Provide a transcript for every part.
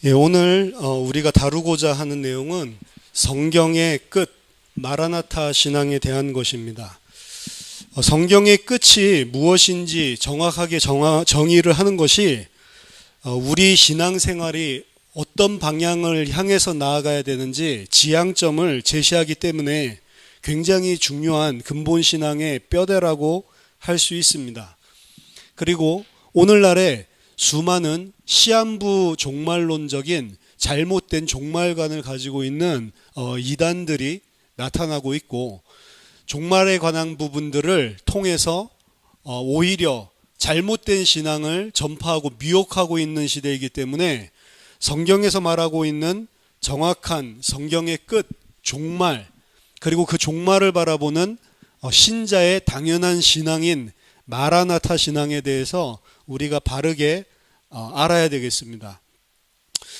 예, 오늘 우리가 다루고자 하는 내용은 성경의 끝, 마라나타 신앙에 대한 것입니다. 성경의 끝이 무엇인지 정확하게 정의를 하는 것이 우리 신앙생활이 어떤 방향을 향해서 나아가야 되는지 지향점을 제시하기 때문에 굉장히 중요한 근본신앙의 뼈대라고 할 수 있습니다. 그리고 오늘날에 수많은 시한부 종말론적인 잘못된 종말관을 가지고 있는 이단들이 나타나고 있고, 종말에 관한 부분들을 통해서 오히려 잘못된 신앙을 전파하고 미혹하고 있는 시대이기 때문에 성경에서 말하고 있는 정확한 성경의 끝, 종말, 그리고 그 종말을 바라보는 신자의 당연한 신앙인 마라나타 신앙에 대해서 우리가 바르게 알아야 되겠습니다.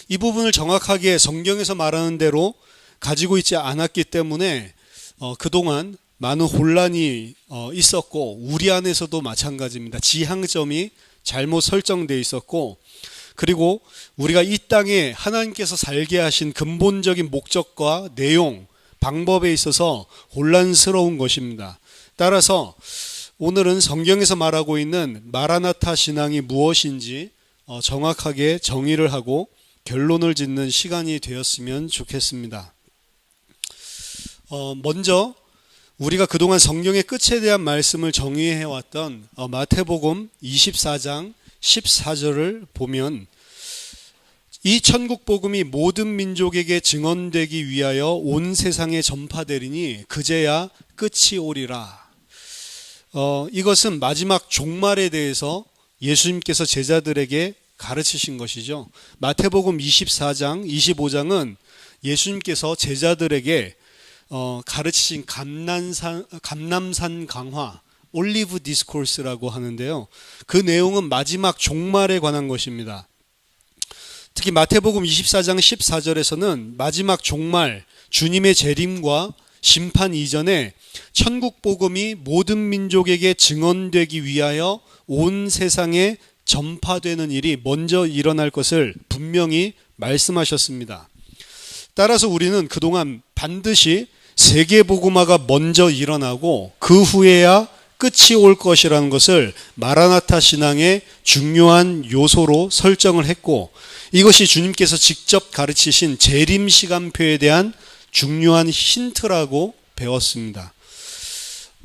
이 부분을 정확하게 성경에서 말하는 대로 가지고 있지 않았기 때문에 그동안 많은 혼란이 있었고, 우리 안에서도 마찬가지입니다. 지향점이 잘못 설정되어 있었고, 그리고 우리가 이 땅에 하나님께서 살게 하신 근본적인 목적과 내용, 방법에 있어서 혼란스러운 것입니다. 따라서 오늘은 성경에서 말하고 있는 마라나타 신앙이 무엇인지 정확하게 정의를 하고 결론을 짓는 시간이 되었으면 좋겠습니다. 먼저 우리가 그동안 성경의 끝에 대한 말씀을 정의해왔던 마태복음 24장 14절을 보면, 이 천국 복음이 모든 민족에게 증언되기 위하여 온 세상에 전파되리니 그제야 끝이 오리라. 이것은 마지막 종말에 대해서 예수님께서 제자들에게 가르치신 것이죠. 마태복음 24장, 25장은 예수님께서 제자들에게 가르치신 감람산 강화, 올리브 디스코스라고 하는데요. 그 내용은 마지막 종말에 관한 것입니다. 특히 마태복음 24장 14절에서는 마지막 종말, 주님의 재림과 심판 이전에 천국 복음이 모든 민족에게 증언되기 위하여 온 세상에 전파되는 일이 먼저 일어날 것을 분명히 말씀하셨습니다. 따라서 우리는 그동안 반드시 세계복음화가 먼저 일어나고 그 후에야 끝이 올 것이라는 것을 마라나타 신앙의 중요한 요소로 설정을 했고, 이것이 주님께서 직접 가르치신 재림 시간표에 대한 중요한 힌트라고 배웠습니다.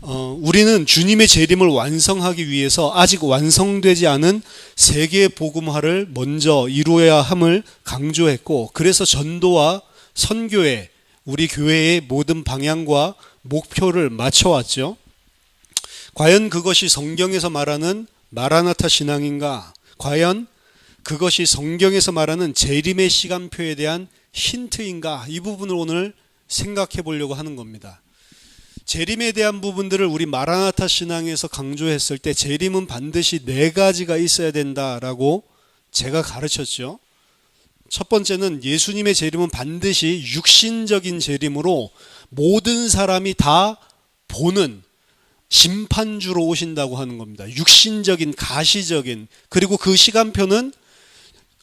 우리는 주님의 재림을 완성하기 위해서 아직 완성되지 않은 세계 복음화를 먼저 이루어야 함을 강조했고, 그래서 전도와 선교에 우리 교회의 모든 방향과 목표를 맞춰왔죠. 과연 그것이 성경에서 말하는 마라나타 신앙인가? 과연 그것이 성경에서 말하는 재림의 시간표에 대한 힌트인가? 이 부분을 오늘 생각해 보려고 하는 겁니다. 재림에 대한 부분들을 우리 마라나타 신앙에서 강조했을 때 재림은 반드시 4가지가 있어야 된다라고 제가 가르쳤죠. 첫 번째는 예수님의 재림은 반드시 육신적인 재림으로 모든 사람이 다 보는 심판주로 오신다고 하는 겁니다. 육신적인, 가시적인, 그리고 그 시간표는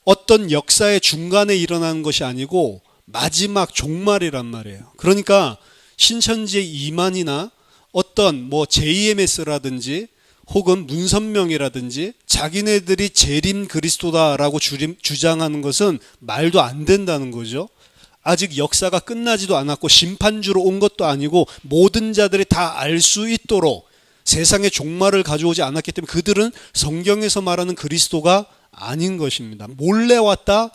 어떤 역사의 중간에 일어나는 것이 아니고 마지막 종말이란 말이에요. 그러니까 신천지의 이만이나 어떤 JMS라든지 혹은 문선명이라든지 자기네들이 재림 그리스도다라고 주장하는 것은 말도 안 된다는 거죠. 아직 역사가 끝나지도 않았고 심판주로 온 것도 아니고 모든 자들이 다 알 수 있도록 세상의 종말을 가져오지 않았기 때문에 그들은 성경에서 말하는 그리스도가 아닌 것입니다. 몰래 왔다,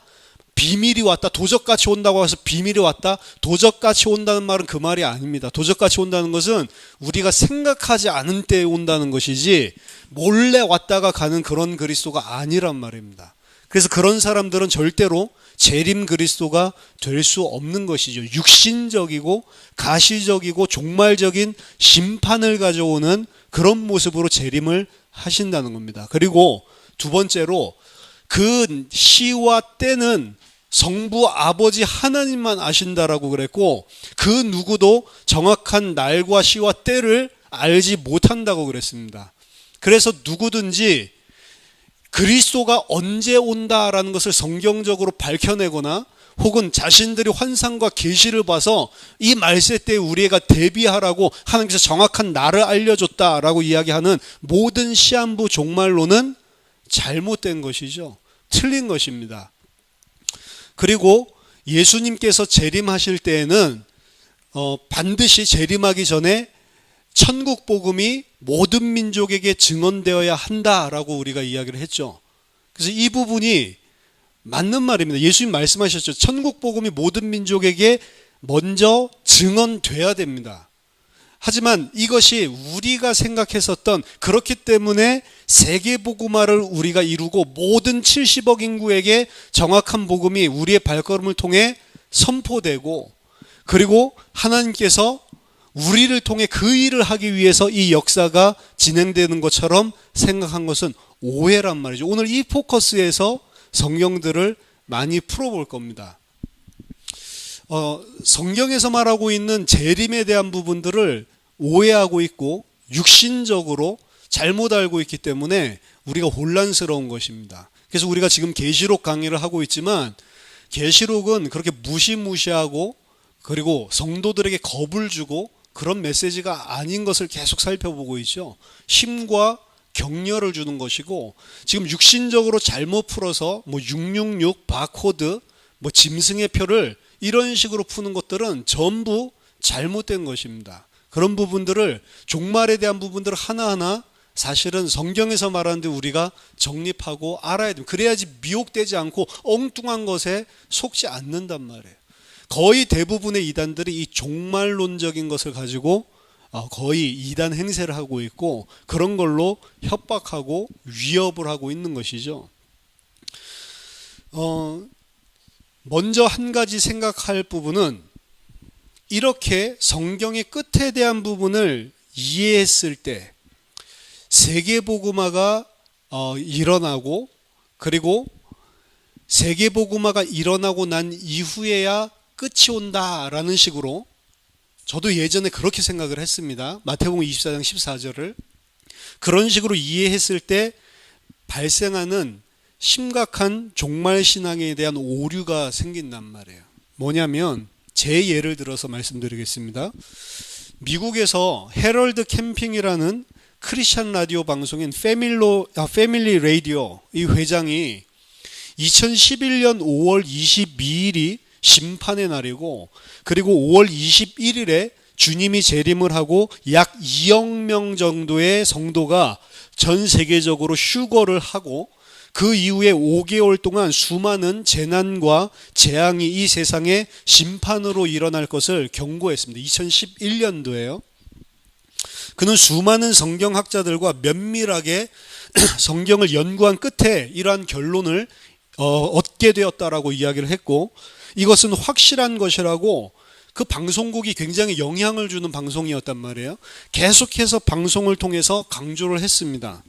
비밀이 왔다, 도적같이 온다고 해서 비밀이 왔다, 도적같이 온다는 말은 그 말이 아닙니다. 도적같이 온다는 것은 우리가 생각하지 않은 때에 온다는 것이지 몰래 왔다가 가는 그런 그리스도가 아니란 말입니다. 그래서 그런 사람들은 절대로 재림 그리스도가 될 수 없는 것이죠. 육신적이고 가시적이고 종말적인 심판을 가져오는 그런 모습으로 재림을 하신다는 겁니다. 그리고 두 번째로 그 시와 때는 성부 아버지 하나님만 아신다라고 그랬고, 그 누구도 정확한 날과 시와 때를 알지 못한다고 그랬습니다. 그래서 누구든지 그리스도가 언제 온다라는 것을 성경적으로 밝혀내거나 혹은 자신들이 환상과 계시를 봐서 이 말세 때 우리가 대비하라고 하나님께서 정확한 날을 알려줬다라고 이야기하는 모든 시한부 종말론은 잘못된 것이죠. 틀린 것입니다. 그리고 예수님께서 재림하실 때에는 반드시 재림하기 전에 천국 복음이 모든 민족에게 증언되어야 한다라고 우리가 이야기를 했죠. 그래서 이 부분이 맞는 말입니다. 예수님 말씀하셨죠. 천국 복음이 모든 민족에게 먼저 증언돼야 됩니다. 하지만 이것이 우리가 생각했었던, 그렇기 때문에 세계 복음화를 우리가 이루고 모든 70억 인구에게 정확한 복음이 우리의 발걸음을 통해 선포되고, 그리고 하나님께서 우리를 통해 그 일을 하기 위해서 이 역사가 진행되는 것처럼 생각한 것은 오해란 말이죠. 오늘 이 포커스에서 성경들을 많이 풀어볼 겁니다. 성경에서 말하고 있는 재림에 대한 부분들을 오해하고 있고 육신적으로 잘못 알고 있기 때문에 우리가 혼란스러운 것입니다. 그래서 우리가 지금 계시록 강의를 하고 있지만 계시록은 그렇게 무시무시하고 그리고 성도들에게 겁을 주고 그런 메시지가 아닌 것을 계속 살펴보고 있죠. 힘과 격려를 주는 것이고, 지금 육신적으로 잘못 풀어서 666 바코드, 짐승의 표를 이런 식으로 푸는 것들은 전부 잘못된 것입니다. 그런 부분들을, 종말에 대한 부분들을 하나하나 사실은 성경에서 말하는데 우리가 정립하고 알아야 됩니다. 그래야지 미혹되지 않고 엉뚱한 것에 속지 않는단 말이에요. 거의 대부분의 이단들이 이 종말론적인 것을 가지고 거의 이단 행세를 하고 있고, 그런 걸로 협박하고 위협을 하고 있는 것이죠. 먼저 한 가지 생각할 부분은, 이렇게 성경의 끝에 대한 부분을 이해했을 때 세계복음화가 일어나고, 그리고 세계복음화가 일어나고 난 이후에야 끝이 온다라는 식으로, 저도 예전에 그렇게 생각을 했습니다. 마태복음 24장 14절을 그런 식으로 이해했을 때 발생하는 심각한 종말신앙에 대한 오류가 생긴단 말이에요. 뭐냐면, 제 예를 들어서 말씀드리겠습니다. 미국에서 헤럴드 캠핑이라는 크리스찬 라디오 방송인 패밀리 라디오, 이 회장이 2011년 5월 22일이 심판의 날이고, 그리고 5월 21일에 주님이 재림을 하고 약 2억 명 정도의 성도가 전 세계적으로 휴거를 하고, 그 이후에 5개월 동안 수많은 재난과 재앙이 이 세상에 심판으로 일어날 것을 경고했습니다. 2011년도에요. 그는 수많은 성경학자들과 면밀하게 성경을 연구한 끝에 이러한 결론을 얻게 되었다라고 이야기를 했고, 이것은 확실한 것이라고 그 방송국이 굉장히 영향을 주는 방송이었단 말이에요. 계속해서 방송을 통해서 강조를 했습니다.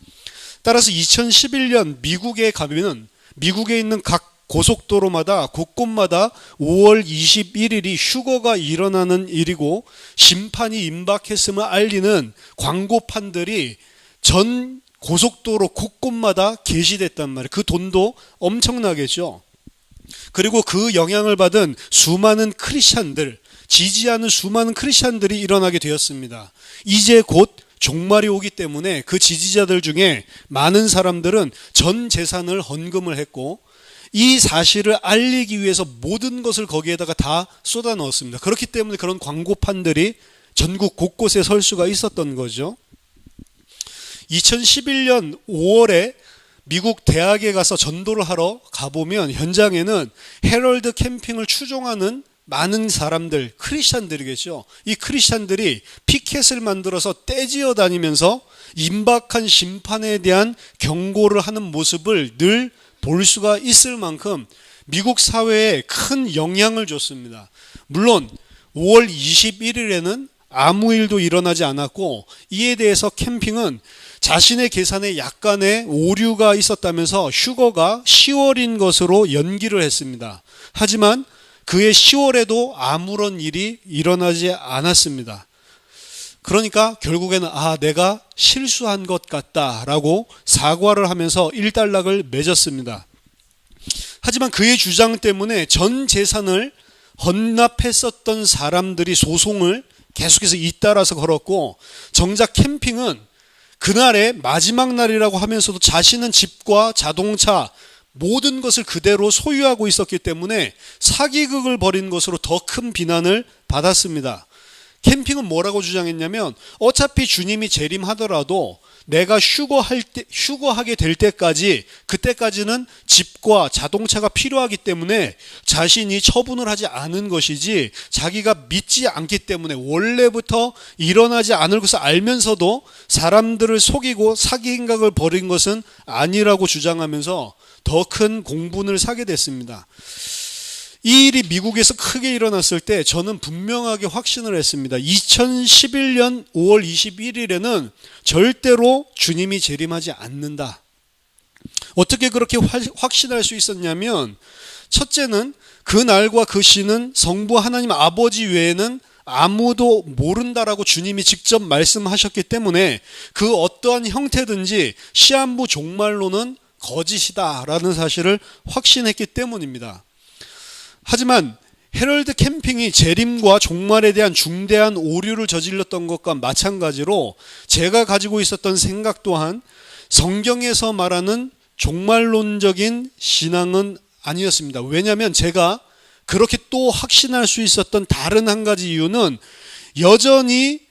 따라서 2011년 미국에 가면은 미국에 있는 각 고속도로마다 곳곳마다 5월 21일이 휴거가 일어나는 일이고 심판이 임박했음을 알리는 광고판들이 전 고속도로 곳곳마다 게시됐단 말이에요. 그 돈도 엄청나겠죠. 그리고 그 영향을 받은 수많은 크리스찬들, 지지하는 수많은 크리스찬들이 일어나게 되었습니다. 이제 곧 종말이 오기 때문에 그 지지자들 중에 많은 사람들은 전 재산을 헌금을 했고, 이 사실을 알리기 위해서 모든 것을 거기에다가 다 쏟아 넣었습니다. 그렇기 때문에 그런 광고판들이 전국 곳곳에 설 수가 있었던 거죠. 2011년 5월에 미국 대학에 가서 전도를 하러 가보면 현장에는 헤럴드 캠핑을 추종하는 많은 사람들, 크리스찬들이겠죠. 이 크리스찬들이 피켓을 만들어서 떼지어 다니면서 임박한 심판에 대한 경고를 하는 모습을 늘 볼 수가 있을 만큼 미국 사회에 큰 영향을 줬습니다. 물론 5월 21일에는 아무 일도 일어나지 않았고, 이에 대해서 캠핑은 자신의 계산에 약간의 오류가 있었다면서 휴거가 10월인 것으로 연기를 했습니다. 하지만 그해 10월에도 아무런 일이 일어나지 않았습니다. 그러니까 결국에는 내가 실수한 것 같다라고 사과를 하면서 일단락을 맺었습니다. 하지만 그의 주장 때문에 전 재산을 헌납했었던 사람들이 소송을 계속해서 잇따라서 걸었고, 정작 캠핑은 그날의 마지막 날이라고 하면서도 자신은 집과 자동차 모든 것을 그대로 소유하고 있었기 때문에 사기극을 벌인 것으로 더 큰 비난을 받았습니다. 캠핑은 뭐라고 주장했냐면, 어차피 주님이 재림하더라도 내가 휴거하게 될 때까지, 그때까지는 집과 자동차가 필요하기 때문에 자신이 처분을 하지 않은 것이지, 자기가 믿지 않기 때문에 원래부터 일어나지 않을 것을 알면서도 사람들을 속이고 사기 행각을 벌인 것은 아니라고 주장하면서 더 큰 공분을 사게 됐습니다. 이 일이 미국에서 크게 일어났을 때 저는 분명하게 확신을 했습니다. 2011년 5월 21일에는 절대로 주님이 재림하지 않는다. 어떻게 그렇게 확신할 수 있었냐면, 첫째는 그 날과 그 시는 성부 하나님 아버지 외에는 아무도 모른다라고 주님이 직접 말씀하셨기 때문에 그 어떠한 형태든지 시한부 종말로는 거짓이다라는 사실을 확신했기 때문입니다. 하지만 헤럴드 캠핑이 재림과 종말에 대한 중대한 오류를 저질렀던 것과 마찬가지로 제가 가지고 있었던 생각 또한 성경에서 말하는 종말론적인 신앙은 아니었습니다. 왜냐하면 제가 그렇게 또 확신할 수 있었던 다른 한 가지 이유는 여전히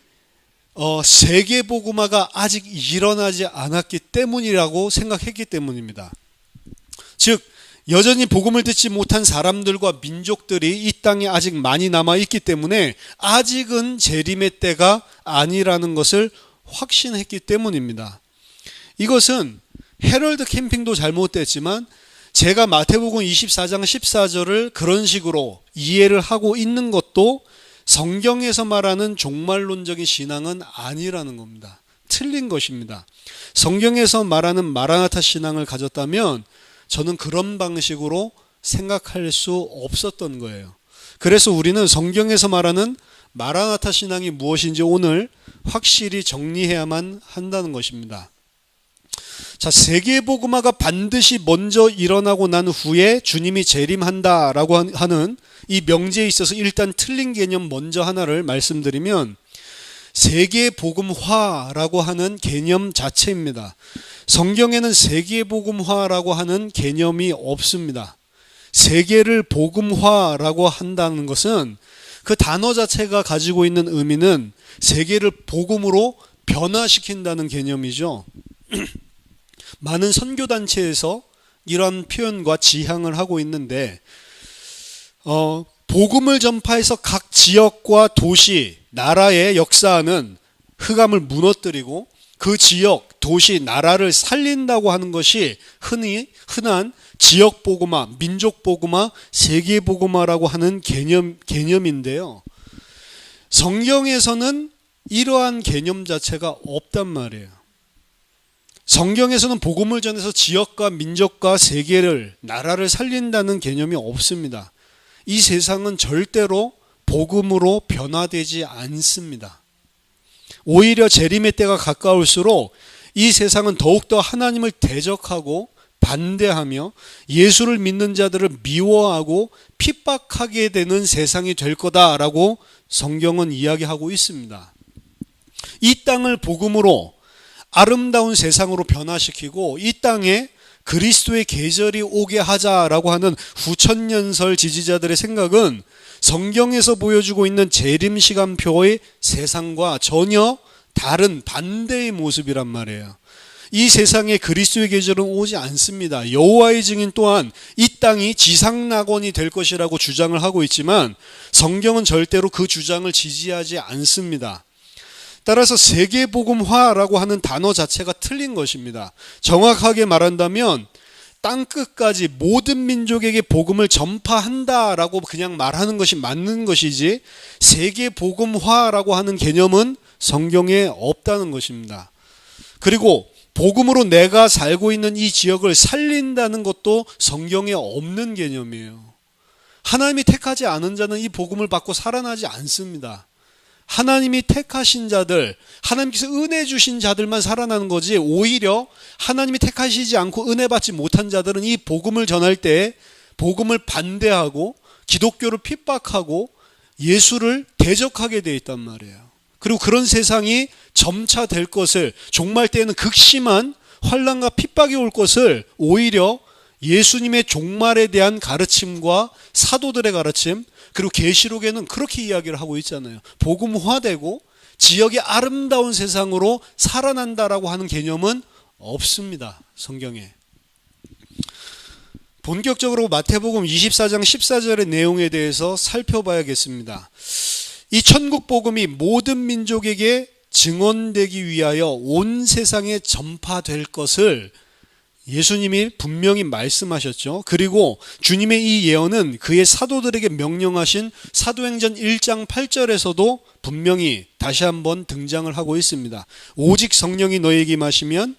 세계복음화가 아직 일어나지 않았기 때문이라고 생각했기 때문입니다. 즉 여전히 복음을 듣지 못한 사람들과 민족들이 이 땅에 아직 많이 남아있기 때문에 아직은 재림의 때가 아니라는 것을 확신했기 때문입니다. 이것은 헤럴드 캠핑도 잘못됐지만 제가 마태복음 24장 14절을 그런 식으로 이해를 하고 있는 것도 성경에서 말하는 종말론적인 신앙은 아니라는 겁니다. 틀린 것입니다. 성경에서 말하는 마라나타 신앙을 가졌다면 저는 그런 방식으로 생각할 수 없었던 거예요. 그래서 우리는 성경에서 말하는 마라나타 신앙이 무엇인지 오늘 확실히 정리해야만 한다는 것입니다. 자, 세계복음화가 반드시 먼저 일어나고 난 후에 주님이 재림한다라고 하는 이 명제에 있어서 일단 틀린 개념 먼저 하나를 말씀드리면, 세계복음화라고 하는 개념 자체입니다. 성경에는 세계복음화라고 하는 개념이 없습니다. 세계를 복음화라고 한다는 것은 그 단어 자체가 가지고 있는 의미는 세계를 복음으로 변화시킨다는 개념이죠. 많은 선교단체에서 이런 표현과 지향을 하고 있는데, 복음을 전파해서 각 지역과 도시, 나라의 역사는 흑암을 무너뜨리고 그 지역, 도시, 나라를 살린다고 하는 것이 흔한 지역복음화, 민족복음화, 세계복음화라고 하는 개념인데요. 성경에서는 이러한 개념 자체가 없단 말이에요. 성경에서는 복음을 전해서 지역과 민족과 세계를, 나라를 살린다는 개념이 없습니다. 이 세상은 절대로 복음으로 변화되지 않습니다. 오히려 재림의 때가 가까울수록 이 세상은 더욱더 하나님을 대적하고 반대하며 예수를 믿는 자들을 미워하고 핍박하게 되는 세상이 될 거다라고 성경은 이야기하고 있습니다. 이 땅을 복음으로 아름다운 세상으로 변화시키고 이 땅에 그리스도의 계절이 오게 하자라고 하는 후천년설 지지자들의 생각은 성경에서 보여주고 있는 재림시간표의 세상과 전혀 다른 반대의 모습이란 말이에요. 이 세상에 그리스도의 계절은 오지 않습니다. 여호와의 증인 또한 이 땅이 지상낙원이 될 것이라고 주장을 하고 있지만 성경은 절대로 그 주장을 지지하지 않습니다. 따라서 세계복음화라고 하는 단어 자체가 틀린 것입니다. 정확하게 말한다면 땅끝까지 모든 민족에게 복음을 전파한다라고 그냥 말하는 것이 맞는 것이지, 세계복음화라고 하는 개념은 성경에 없다는 것입니다. 그리고 복음으로 내가 살고 있는 이 지역을 살린다는 것도 성경에 없는 개념이에요. 하나님이 택하지 않은 자는 이 복음을 받고 살아나지 않습니다. 하나님이 택하신 자들, 하나님께서 은혜 주신 자들만 살아나는 거지, 오히려 하나님이 택하시지 않고 은혜 받지 못한 자들은 이 복음을 전할 때 복음을 반대하고 기독교를 핍박하고 예수를 대적하게 돼 있단 말이에요. 그리고 그런 세상이 점차 될 것을, 종말 때에는 극심한 환난과 핍박이 올 것을 오히려 예수님의 종말에 대한 가르침과 사도들의 가르침, 그리고 계시록에는 그렇게 이야기를 하고 있잖아요. 복음화되고 지역의 아름다운 세상으로 살아난다라고 하는 개념은 없습니다, 성경에. 본격적으로 마태복음 24장 14절의 내용에 대해서 살펴봐야겠습니다. 이 천국 복음이 모든 민족에게 증언되기 위하여 온 세상에 전파될 것을 예수님이 분명히 말씀하셨죠. 그리고 주님의 이 예언은 그의 사도들에게 명령하신 사도행전 1장 8절에서도 분명히 다시 한번 등장을 하고 있습니다. 오직 성령이 너희에게 임하시면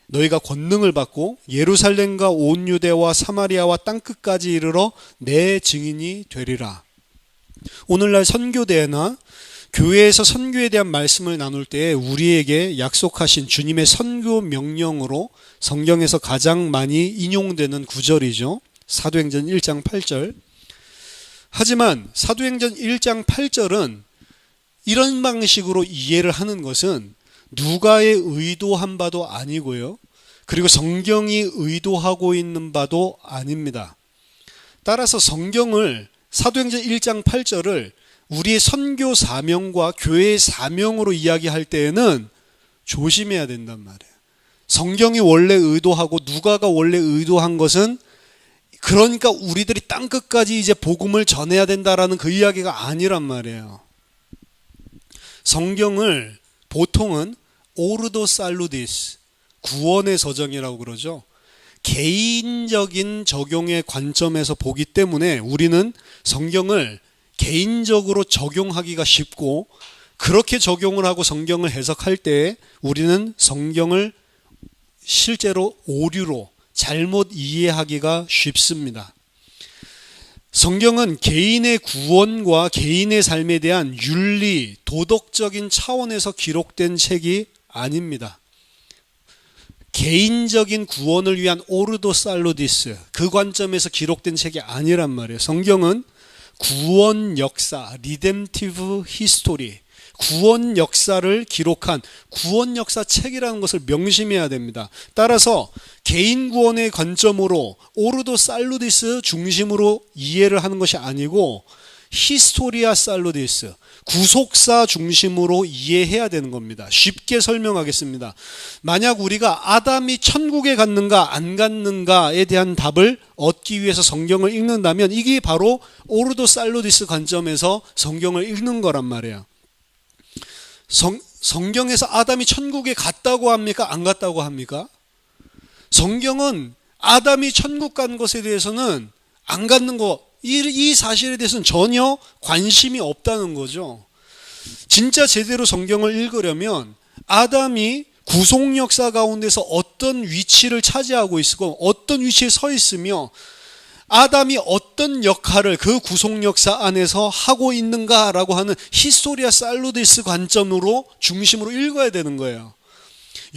너희가 권능을 받고 예루살렘과 온 유대와 사마리아와 땅끝까지 이르러 내 증인이 되리라. 오늘날 선교대회나 교회에서 선교에 대한 말씀을 나눌 때 우리에게 약속하신 주님의 선교 명령으로 성경에서 가장 많이 인용되는 구절이죠. 사도행전 1장 8절. 하지만 사도행전 1장 8절은 이런 방식으로 이해를 하는 것은 누가의 의도한 바도 아니고요. 그리고 성경이 의도하고 있는 바도 아닙니다. 따라서 성경을, 사도행전 1장 8절을 우리의 선교 사명과 교회의 사명으로 이야기할 때에는 조심해야 된단 말이에요. 성경이 원래 의도하고 누가가 원래 의도한 것은, 그러니까 우리들이 땅끝까지 이제 복음을 전해야 된다라는 그 이야기가 아니란 말이에요. 성경을 보통은 오르도 살루디스, 구원의 서정이라고 그러죠. 개인적인 적용의 관점에서 보기 때문에 우리는 성경을 개인적으로 적용하기가 쉽고, 그렇게 적용을 하고 성경을 해석할 때 우리는 성경을 실제로 오류로 잘못 이해하기가 쉽습니다. 성경은 개인의 구원과 개인의 삶에 대한 윤리, 도덕적인 차원에서 기록된 책이 아닙니다. 개인적인 구원을 위한 오르도 살루디스, 그 관점에서 기록된 책이 아니란 말이에요. 성경은 구원 역사, 리뎀티브 히스토리, 구원 역사를 기록한 구원 역사 책이라는 것을 명심해야 됩니다. 따라서 개인 구원의 관점으로 오르도 살루디스 중심으로 이해를 하는 것이 아니고 히스토리아 살루디스, 구속사 중심으로 이해해야 되는 겁니다. 쉽게 설명하겠습니다. 만약 우리가 아담이 천국에 갔는가 안 갔는가에 대한 답을 얻기 위해서 성경을 읽는다면 이게 바로 오르도 살루디스 관점에서 성경을 읽는 거란 말이에요. 성경에서 아담이 천국에 갔다고 합니까? 안 갔다고 합니까? 성경은 아담이 천국 간 것에 대해서는 안 갔는 거, 이 사실에 대해서는 전혀 관심이 없다는 거죠. 진짜 제대로 성경을 읽으려면 아담이 구속 역사 가운데서 어떤 위치를 차지하고 있고 어떤 위치에 서 있으며 아담이 어떤 역할을 그 구속 역사 안에서 하고 있는가라고 하는 히스토리아 살루디스 관점으로 중심으로 읽어야 되는 거예요.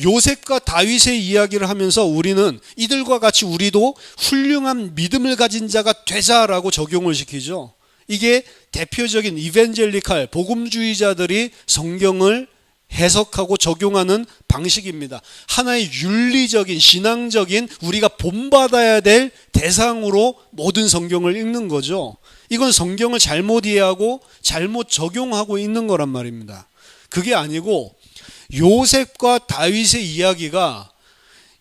요셉과 다윗의 이야기를 하면서 우리는 이들과 같이 우리도 훌륭한 믿음을 가진 자가 되자라고 적용을 시키죠. 이게 대표적인 이벤젤리칼 복음주의자들이 성경을 해석하고 적용하는 방식입니다. 하나의 윤리적인 신앙적인 우리가 본받아야 될 대상으로 모든 성경을 읽는 거죠. 이건 성경을 잘못 이해하고 잘못 적용하고 있는 거란 말입니다. 그게 아니고 요셉과 다윗의 이야기가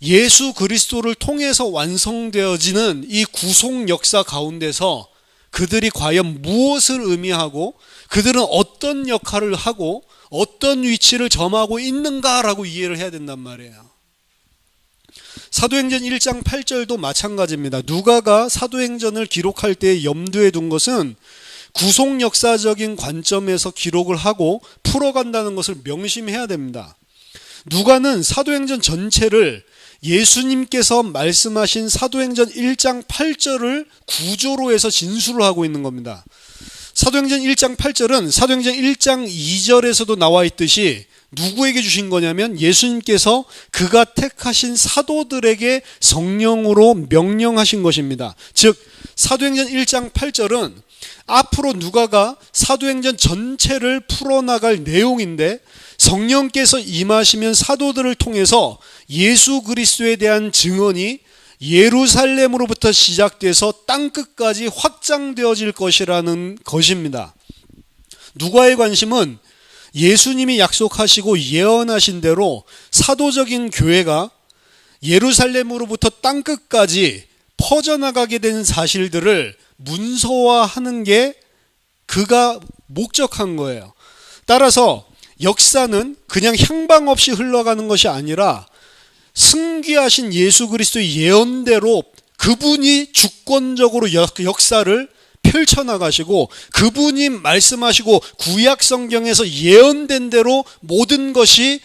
예수 그리스도를 통해서 완성되어지는 이 구속 역사 가운데서 그들이 과연 무엇을 의미하고 그들은 어떤 역할을 하고 어떤 위치를 점하고 있는가라고 이해를 해야 된단 말이에요. 사도행전 1장 8절도 마찬가지입니다. 누가가 사도행전을 기록할 때 염두에 둔 것은 구속 역사적인 관점에서 기록을 하고 풀어간다는 것을 명심해야 됩니다. 누가는 사도행전 전체를 예수님께서 말씀하신 사도행전 1장 8절을 구조로 해서 진술을 하고 있는 겁니다. 사도행전 1장 8절은 사도행전 1장 2절에서도 나와 있듯이 누구에게 주신 거냐면 예수님께서 그가 택하신 사도들에게 성령으로 명령하신 것입니다. 즉 사도행전 1장 8절은 앞으로 누가가 사도행전 전체를 풀어나갈 내용인데, 성령께서 임하시면 사도들을 통해서 예수 그리스도에 대한 증언이 예루살렘으로부터 시작돼서 땅끝까지 확장되어질 것이라는 것입니다. 누가의 관심은 예수님이 약속하시고 예언하신 대로 사도적인 교회가 예루살렘으로부터 땅끝까지 퍼져나가게 된 사실들을 문서화하는 게 그가 목적한 거예요. 따라서 역사는 그냥 향방 없이 흘러가는 것이 아니라 승귀하신 예수 그리스도의 예언대로 그분이 주권적으로 역사를 펼쳐나가시고 그분이 말씀하시고 구약 성경에서 예언된 대로 모든 것이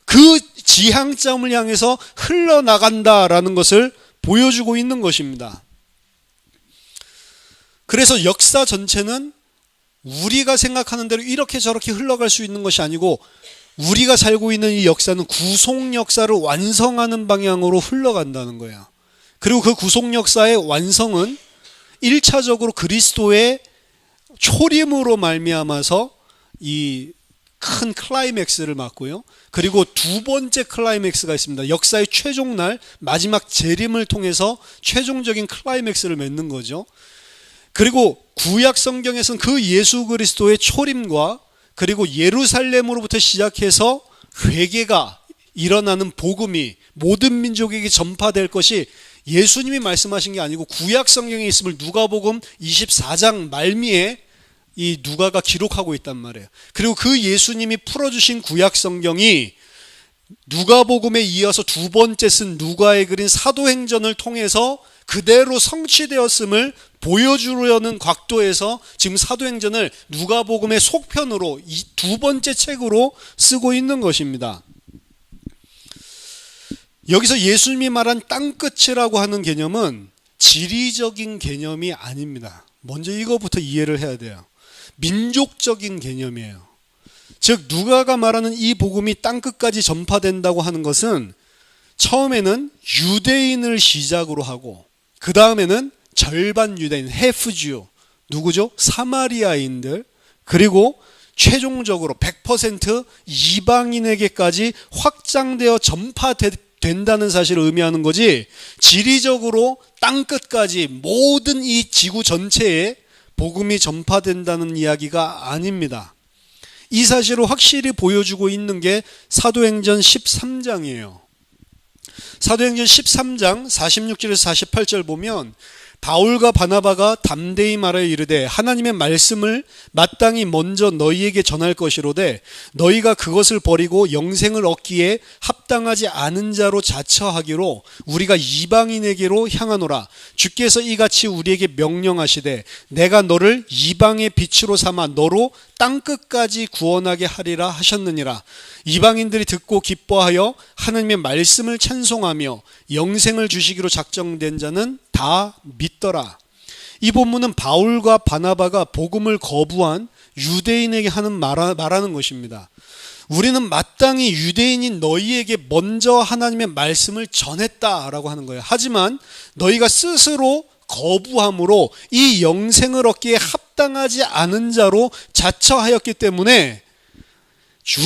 그 지향점을 향해서 흘러나간다라는 것을 보여주고 있는 것입니다. 그래서 역사 전체는 우리가 생각하는 대로 이렇게 저렇게 흘러갈 수 있는 것이 아니고, 우리가 살고 있는 이 역사는 구속 역사를 완성하는 방향으로 흘러간다는 거예요. 그리고 그 구속 역사의 완성은 1차적으로 그리스도의 초림으로 말미암아서 이 큰 클라이맥스를 맞고요. 그리고 두 번째 클라이맥스가 있습니다. 역사의 최종날 마지막 재림을 통해서 최종적인 클라이맥스를 맺는 거죠. 그리고 구약 성경에서는 그 예수 그리스도의 초림과 그리고 예루살렘으로부터 시작해서 회개가 일어나는 복음이 모든 민족에게 전파될 것이 예수님이 말씀하신 게 아니고 구약 성경에 있음을 누가복음 24장 말미에 이 누가가 기록하고 있단 말이에요. 그리고 그 예수님이 풀어주신 구약 성경이 누가복음에 이어서 두 번째 쓴 누가의 그린 사도행전을 통해서 그대로 성취되었음을 보여주려는 각도에서 지금 사도행전을 누가복음의 속편으로 이 두 번째 책으로 쓰고 있는 것입니다. 여기서 예수님이 말한 땅끝이라고 하는 개념은 지리적인 개념이 아닙니다. 먼저 이거부터 이해를 해야 돼요. 민족적인 개념이에요. 즉 누가가 말하는 이 복음이 땅끝까지 전파된다고 하는 것은 처음에는 유대인을 시작으로 하고 그 다음에는 절반 유대인, 해프주, 누구죠? 사마리아인들, 그리고 최종적으로 100% 이방인에게까지 확장되어 전파된다는 사실을 의미하는 거지, 지리적으로 땅끝까지 모든 이 지구 전체에 복음이 전파된다는 이야기가 아닙니다. 이 사실을 확실히 보여주고 있는 게 사도행전 13장이에요. 사도행전 13장 46절에서 48절 보면 바울과 바나바가 담대히 말하여 이르되 하나님의 말씀을 마땅히 먼저 너희에게 전할 것이로되 너희가 그것을 버리고 영생을 얻기에 합당하지 않은 자로 자처하기로 우리가 이방인에게로 향하노라. 주께서 이같이 우리에게 명령하시되 내가 너를 이방의 빛으로 삼아 너로 땅끝까지 구원하게 하리라 하셨느니라. 이방인들이 듣고 기뻐하여 하나님의 말씀을 찬송하며 영생을 주시기로 작정된 자는 다 믿더라. 이 본문은 바울과 바나바가 복음을 거부한 유대인에게 말하는 것입니다. 우리는 마땅히 유대인인 너희에게 먼저 하나님의 말씀을 전했다라고 하는 거예요. 하지만 너희가 스스로 거부함으로 이 영생을 얻기에 합당하지 않은 자로 자처하였기 때문에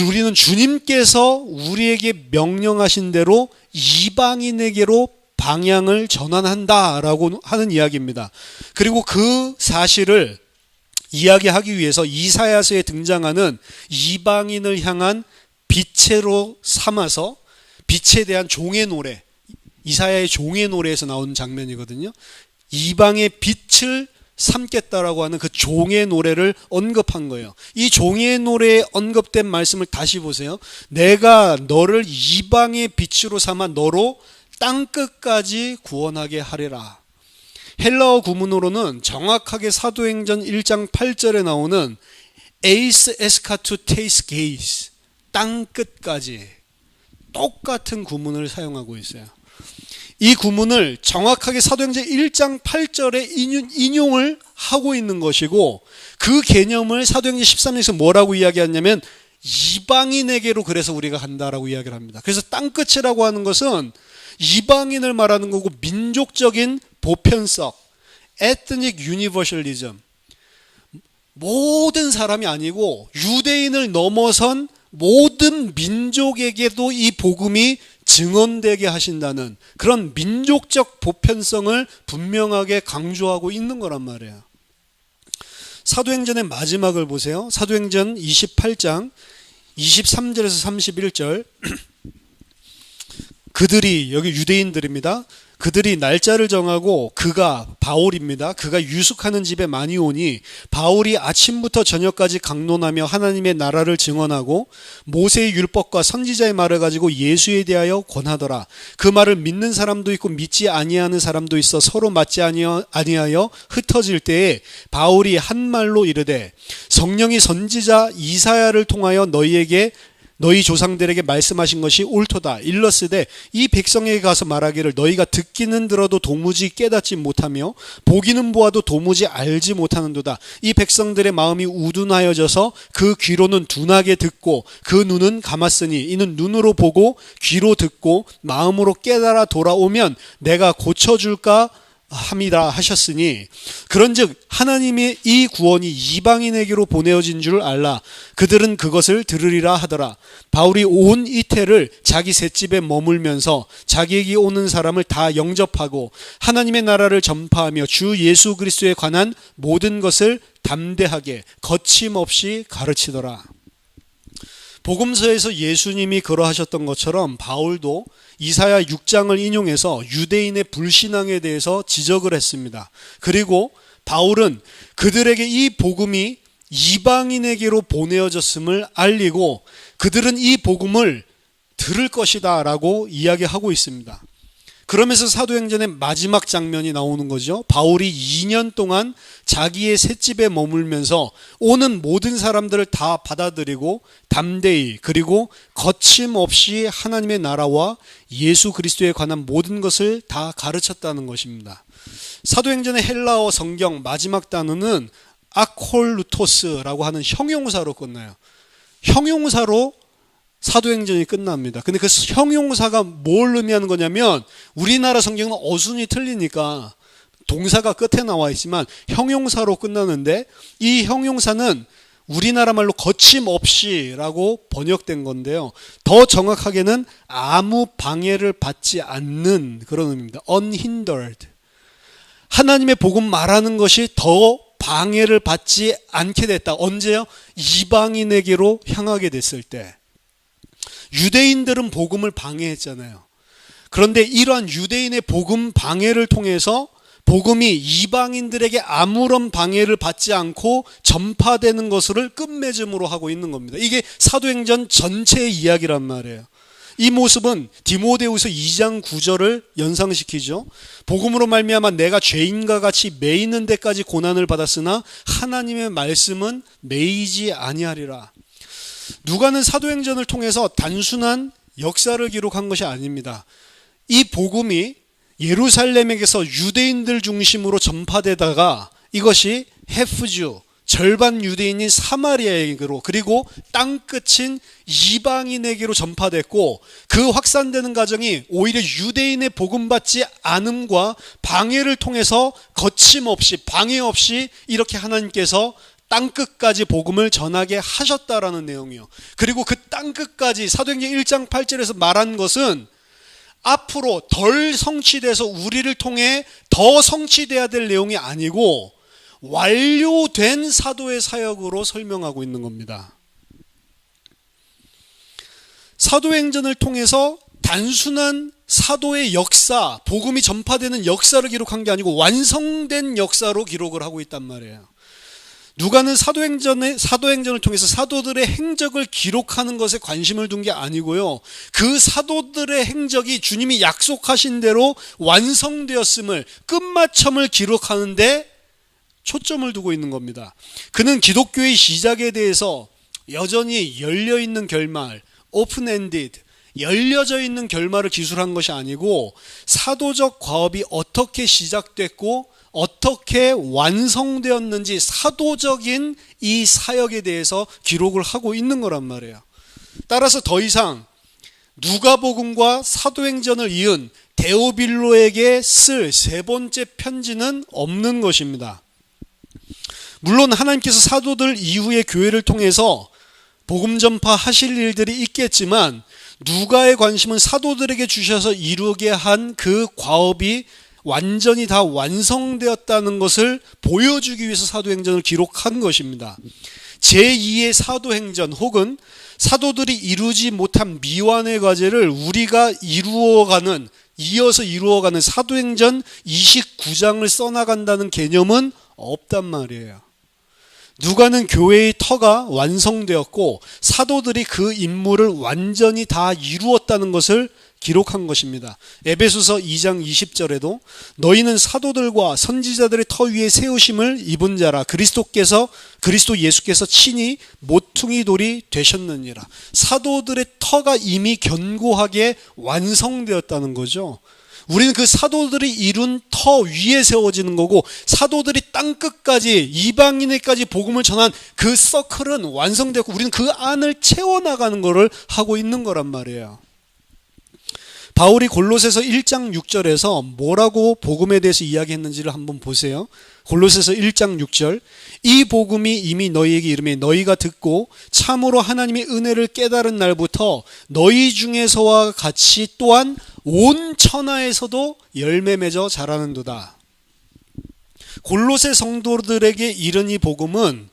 우리는 주님께서 우리에게 명령하신 대로 이방인에게로 방향을 전환한다라고 하는 이야기입니다. 그리고 그 사실을 이야기하기 위해서 이사야서에 등장하는 이방인을 향한 빛으로 삼아서 빛에 대한 종의 노래, 이사야의 종의 노래에서 나오는 장면이거든요. 이방의 빛을 삼겠다라고 하는 그 종의 노래를 언급한 거예요. 이 종의 노래에 언급된 말씀을 다시 보세요. 내가 너를 이방의 빛으로 삼아 너로 땅끝까지 구원하게 하리라. 헬라어 구문으로는 정확하게 사도행전 1장 8절에 나오는 에이스 에스카투 테이스 게이스, 땅끝까지 똑같은 구문을 사용하고 있어요. 이 구문을 정확하게 사도행전 1장 8절에 인용을 하고 있는 것이고, 그 개념을 사도행전 13장에서 뭐라고 이야기하냐면 이방인에게로 그래서 우리가 간다라고 이야기를 합니다. 그래서 땅끝이라고 하는 것은 이방인을 말하는 거고, 민족적인 보편성, ethnic universalism, 모든 사람이 아니고 유대인을 넘어선 모든 민족에게도 이 복음이 증언되게 하신다는 그런 민족적 보편성을 분명하게 강조하고 있는 거란 말이에요. 사도행전의 마지막을 보세요. 사도행전 28장 23절에서 31절. 그들이, 여기 유대인들입니다. 그들이 날짜를 정하고 그가, 바울입니다. 그가 유숙하는 집에 많이 오니 바울이 아침부터 저녁까지 강론하며 하나님의 나라를 증언하고 모세의 율법과 선지자의 말을 가지고 예수에 대하여 권하더라. 그 말을 믿는 사람도 있고 믿지 아니하는 사람도 있어 서로 맞지 아니하여 흩어질 때에 바울이 한 말로 이르되 성령이 선지자 이사야를 통하여 너희 조상들에게 말씀하신 것이 옳도다. 일러스되 이 백성에게 가서 말하기를 너희가 듣기는 들어도 도무지 깨닫지 못하며 보기는 보아도 도무지 알지 못하는도다. 이 백성들의 마음이 우둔하여져서 그 귀로는 둔하게 듣고 그 눈은 감았으니 이는 눈으로 보고 귀로 듣고 마음으로 깨달아 돌아오면 내가 고쳐줄까 함이라 하셨으니, 그런즉 하나님의 이 구원이 이방인에게로 보내어진 줄 알라. 그들은 그것을 들으리라 하더라. 바울이 온 이태를 자기 셋집에 머물면서 자기에게 오는 사람을 다 영접하고 하나님의 나라를 전파하며 주 예수 그리스도에 관한 모든 것을 담대하게 거침없이 가르치더라. 복음서에서 예수님이 그러하셨던 것처럼 바울도 이사야 6장을 인용해서 유대인의 불신앙에 대해서 지적을 했습니다. 그리고 바울은 그들에게 이 복음이 이방인에게로 보내어졌음을 알리고 그들은 이 복음을 들을 것이다 라고 이야기하고 있습니다. 그러면서 사도행전의 마지막 장면이 나오는 거죠. 바울이 2년 동안 자기의 셋집에 머물면서 오는 모든 사람들을 다 받아들이고 담대히 그리고 거침없이 하나님의 나라와 예수 그리스도에 관한 모든 것을 다 가르쳤다는 것입니다. 사도행전의 헬라어 성경 마지막 단어는 아콜루토스라고 하는 형용사로 끝나요. 형용사로 사도행전이 끝납니다. 근데 그 형용사가 뭘 의미하는 거냐면, 우리나라 성경은 어순이 틀리니까 동사가 끝에 나와 있지만 형용사로 끝나는데, 이 형용사는 우리나라 말로 거침없이라고 번역된 건데요. 더 정확하게는 아무 방해를 받지 않는 그런 의미입니다. unhindered. 하나님의 복음 말하는 것이 더 방해를 받지 않게 됐다. 언제요? 이방인에게로 향하게 됐을 때. 유대인들은 복음을 방해했잖아요. 그런데 이러한 유대인의 복음 방해를 통해서 복음이 이방인들에게 아무런 방해를 받지 않고 전파되는 것을 끝맺음으로 하고 있는 겁니다. 이게 사도행전 전체의 이야기란 말이에요. 이 모습은 디모데후서 2장 9절을 연상시키죠. 복음으로 말미암아 내가 죄인과 같이 매이는 데까지 고난을 받았으나 하나님의 말씀은 매이지 아니하리라. 누가는 사도행전을 통해서 단순한 역사를 기록한 것이 아닙니다. 이 복음이 예루살렘에게서 유대인들 중심으로 전파되다가 이것이 해프주, 절반 유대인인 사마리아에게로, 그리고 땅끝인 이방인에게로 전파됐고, 그 확산되는 과정이 오히려 유대인의 복음받지 않음과 방해를 통해서 거침없이 방해 없이 이렇게 하나님께서 땅끝까지 복음을 전하게 하셨다라는 내용이요. 그리고 그 땅끝까지 사도행전 1장 8절에서 말한 것은 앞으로 덜 성취돼서 우리를 통해 더 성취돼야 될 내용이 아니고 완료된 사도의 사역으로 설명하고 있는 겁니다. 사도행전을 통해서 단순한 사도의 역사, 복음이 전파되는 역사를 기록한 게 아니고 완성된 역사로 기록을 하고 있단 말이에요. 누가는 사도행전을 통해서 사도들의 행적을 기록하는 것에 관심을 둔 게 아니고요. 그 사도들의 행적이 주님이 약속하신 대로 완성되었음을, 끝마침을 기록하는데 초점을 두고 있는 겁니다. 그는 기독교의 시작에 대해서 여전히 열려있는 결말, open-ended, 열려져 있는 결말을 기술한 것이 아니고 사도적 과업이 어떻게 시작됐고 어떻게 완성되었는지 사도적인 이 사역에 대해서 기록을 하고 있는 거란 말이에요. 따라서 더 이상 누가복음과 사도행전을 이은 데오빌로에게 쓸 세 번째 편지는 없는 것입니다. 물론 하나님께서 사도들 이후의 교회를 통해서 복음 전파하실 일들이 있겠지만 누가의 관심은 사도들에게 주셔서 이루게 한 그 과업이 완전히 다 완성되었다는 것을 보여주기 위해서 사도행전을 기록한 것입니다. 제2의 사도행전 혹은 사도들이 이루지 못한 미완의 과제를 우리가 이어서 이루어가는 사도행전 29장을 써나간다는 개념은 없단 말이에요. 누가는 교회의 터가 완성되었고 사도들이 그 임무를 완전히 다 이루었다는 것을 기록한 것입니다. 에베소서 2장 20절에도 너희는 사도들과 선지자들의 터 위에 세우심을 입은 자라 그리스도 예수께서 친히 모퉁이 돌이 되셨느니라. 사도들의 터가 이미 견고하게 완성되었다는 거죠. 우리는 그 사도들이 이룬 터 위에 세워지는 거고 사도들이 땅끝까지 이방인에까지 복음을 전한 그 서클은 완성되었고 우리는 그 안을 채워나가는 것을 하고 있는 거란 말이에요. 바울이 골로새서 1장 6절에서 뭐라고 복음에 대해서 이야기했는지를 한번 보세요. 골로새서 1장 6절 이 복음이 이미 너희에게 이르매 너희가 듣고 참으로 하나님의 은혜를 깨달은 날부터 너희 중에서와 같이 또한 온 천하에서도 열매 맺어 자라는도다. 골로새 성도들에게 이른 이 복음은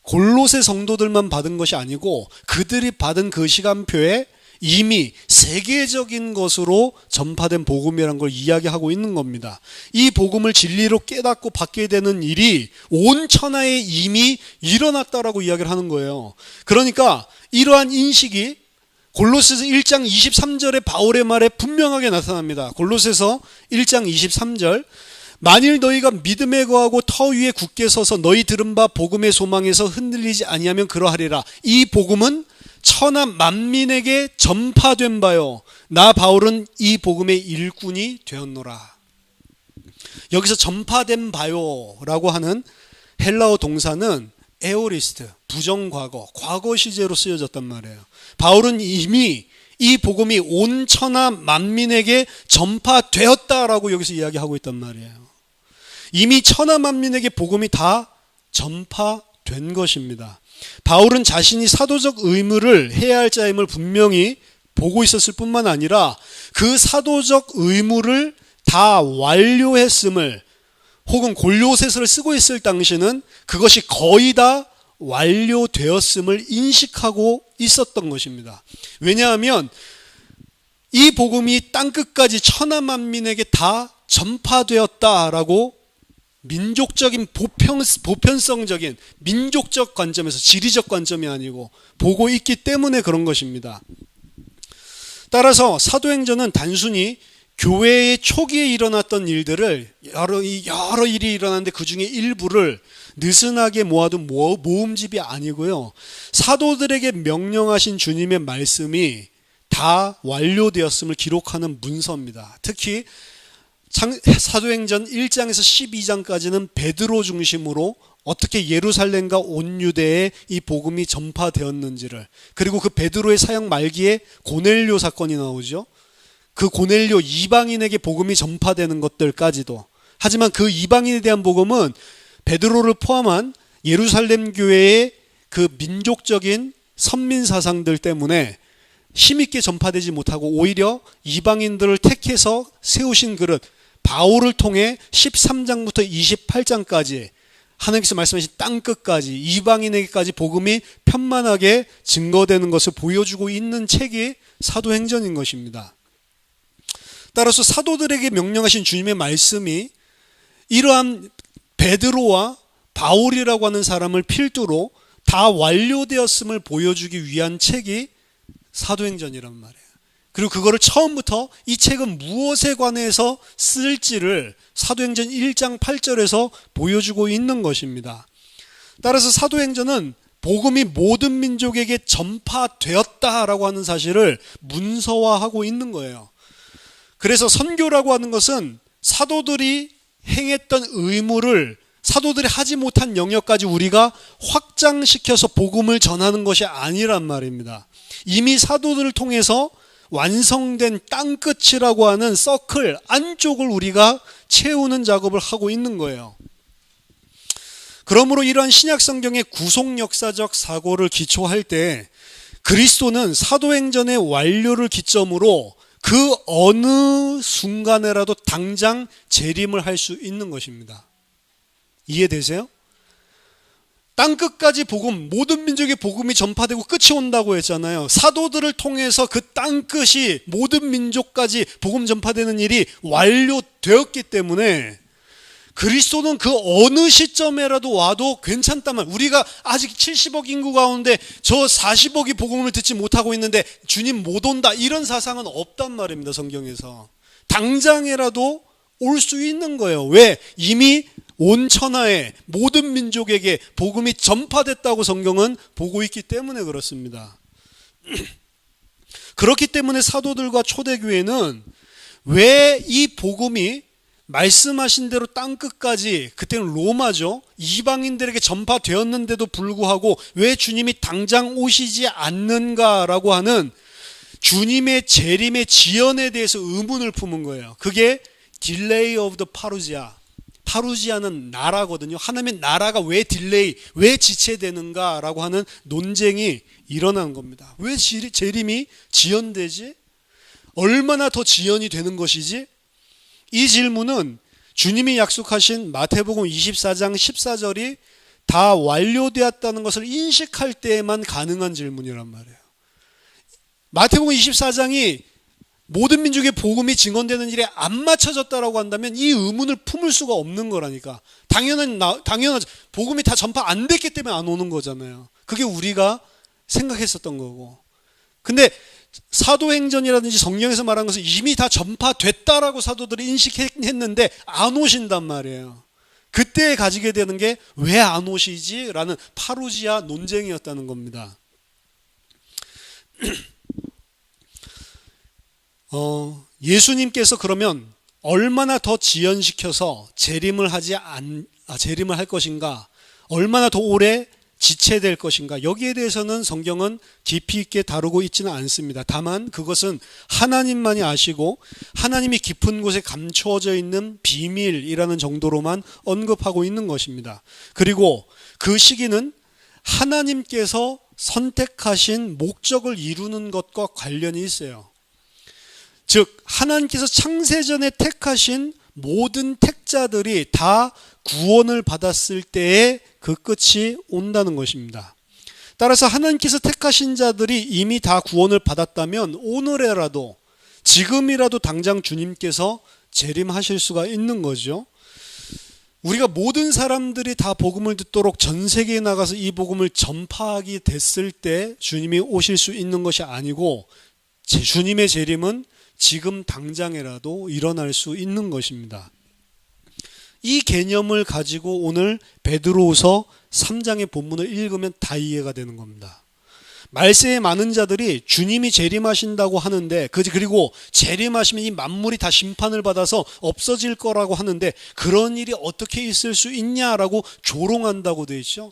골로새 성도들만 받은 것이 아니고 그들이 받은 그 시간표에 이미 세계적인 것으로 전파된 복음이라는 걸 이야기하고 있는 겁니다. 이 복음을 진리로 깨닫고 받게 되는 일이 온 천하에 이미 일어났다라고 이야기를 하는 거예요. 그러니까 이러한 인식이 골로새서 1장 23절의 바울의 말에 분명하게 나타납니다. 골로새서 1장 23절 만일 너희가 믿음에 거하고 터 위에 굳게 서서 너희 들은 바 복음의 소망에서 흔들리지 아니하면 그러하리라. 이 복음은 천하 만민에게 전파된 바요 나 바울은 이 복음의 일꾼이 되었노라. 여기서 전파된 바요라고 하는 헬라어 동사는 에오리스트, 부정과거, 과거 시제로 쓰여졌단 말이에요. 바울은 이미 이 복음이 온 천하 만민에게 전파되었다라고 여기서 이야기하고 있단 말이에요. 이미 천하 만민에게 복음이 다 전파된 것입니다. 바울은 자신이 사도적 의무를 해야 할 자임을 분명히 보고 있었을 뿐만 아니라 그 사도적 의무를 다 완료했음을 혹은 골로새서를 쓰고 있을 당시는 그것이 거의 다 완료되었음을 인식하고 있었던 것입니다. 왜냐하면 이 복음이 땅끝까지 천하 만민에게 다 전파되었다라고 민족적인 보편성적인 민족적 관점에서 지리적 관점이 아니고 보고 있기 때문에 그런 것입니다. 따라서 사도행전은 단순히 교회의 초기에 일어났던 일들을 여러 일이 일어났는데 그 중에 일부를 느슨하게 모아둔 모음집이 아니고요. 사도들에게 명령하신 주님의 말씀이 다 완료되었음을 기록하는 문서입니다. 특히 사도행전 1장에서 12장까지는 베드로 중심으로 어떻게 예루살렘과 온 유대에 이 복음이 전파되었는지를, 그리고 그 베드로의 사역 말기에 고넬료 사건이 나오죠. 그 고넬료 이방인에게 복음이 전파되는 것들까지도. 하지만 그 이방인에 대한 복음은 베드로를 포함한 예루살렘 교회의 그 민족적인 선민 사상들 때문에 힘있게 전파되지 못하고 오히려 이방인들을 택해서 세우신 그릇 바울을 통해 13장부터 28장까지 하나님께서 말씀하신 땅끝까지 이방인에게까지 복음이 편만하게 증거되는 것을 보여주고 있는 책이 사도행전인 것입니다. 따라서 사도들에게 명령하신 주님의 말씀이 이러한 베드로와 바울이라고 하는 사람을 필두로 다 완료되었음을 보여주기 위한 책이 사도행전이란 말이에요. 그리고 그거를 처음부터 이 책은 무엇에 관해서 쓸지를 사도행전 1장 8절에서 보여주고 있는 것입니다. 따라서 사도행전은 복음이 모든 민족에게 전파되었다라고 하는 사실을 문서화하고 있는 거예요. 그래서 선교라고 하는 것은 사도들이 행했던 의무를 사도들이 하지 못한 영역까지 우리가 확장시켜서 복음을 전하는 것이 아니란 말입니다. 이미 사도들을 통해서 완성된 땅끝이라고 하는 서클 안쪽을 우리가 채우는 작업을 하고 있는 거예요. 그러므로 이러한 신약 성경의 구속 역사적 사고를 기초할 때 그리스도는 사도행전의 완료를 기점으로 그 어느 순간에라도 당장 재림을 할 수 있는 것입니다. 이해되세요? 땅끝까지 복음, 모든 민족의 복음이 전파되고 끝이 온다고 했잖아요. 사도들을 통해서 그 땅끝이 모든 민족까지 복음 전파되는 일이 완료되었기 때문에 그리스도는 그 어느 시점에라도 와도 괜찮단 말. 우리가 아직 70억 인구 가운데 저 40억이 복음을 듣지 못하고 있는데 주님 못 온다, 이런 사상은 없단 말입니다. 성경에서 당장이라도 올 수 있는 거예요. 왜? 이미 온 천하의 모든 민족에게 복음이 전파됐다고 성경은 보고 있기 때문에 그렇습니다. 그렇기 때문에 사도들과 초대교회는 왜 이 복음이 말씀하신 대로 땅끝까지, 그때는 로마죠, 이방인들에게 전파되었는데도 불구하고 왜 주님이 당장 오시지 않는가라고 하는 주님의 재림의 지연에 대해서 의문을 품은 거예요. 그게 Delay of the Parousia. 파루지아는 나라거든요. 하나님의 나라가 왜 딜레이, 왜 지체되는가라고 하는 논쟁이 일어난 겁니다. 왜 재림이 지연되지? 얼마나 더 지연이 되는 것이지? 이 질문은 주님이 약속하신 마태복음 24장 14절이 다 완료되었다는 것을 인식할 때에만 가능한 질문이란 말이에요. 마태복음 24장이 모든 민족의 복음이 증언되는 일에 안 맞춰졌다라고 한다면 이 의문을 품을 수가 없는 거라니까. 당연하죠. 복음이 다 전파 안 됐기 때문에 안 오는 거잖아요. 그게 우리가 생각했었던 거고. 근데 사도행전이라든지 성경에서 말한 것은 이미 다 전파됐다라고 사도들이 인식했는데 안 오신단 말이에요. 그때 가지게 되는 게 왜 안 오시지? 라는 파루지아 논쟁이었다는 겁니다. 예수님께서 그러면 얼마나 더 지연시켜서 재림을 할 것인가, 얼마나 더 오래 지체될 것인가, 여기에 대해서는 성경은 깊이 있게 다루고 있지는 않습니다. 다만 그것은 하나님만이 아시고 하나님이 깊은 곳에 감추어져 있는 비밀이라는 정도로만 언급하고 있는 것입니다. 그리고 그 시기는 하나님께서 선택하신 목적을 이루는 것과 관련이 있어요. 즉 하나님께서 창세전에 택하신 모든 택자들이 다 구원을 받았을 때에 그 끝이 온다는 것입니다. 따라서 하나님께서 택하신 자들이 이미 다 구원을 받았다면 오늘에라도, 지금이라도 당장 주님께서 재림하실 수가 있는 거죠. 우리가 모든 사람들이 다 복음을 듣도록 전 세계에 나가서 이 복음을 전파하게 됐을 때 주님이 오실 수 있는 것이 아니고, 주님의 재림은 지금 당장이라도 일어날 수 있는 것입니다. 이 개념을 가지고 오늘 베드로후서 3장의 본문을 읽으면 다 이해가 되는 겁니다. 말세에 많은 자들이 주님이 재림하신다고 하는데, 그리고 재림하시면 이 만물이 다 심판을 받아서 없어질 거라고 하는데 그런 일이 어떻게 있을 수 있냐라고 조롱한다고 되어 있죠.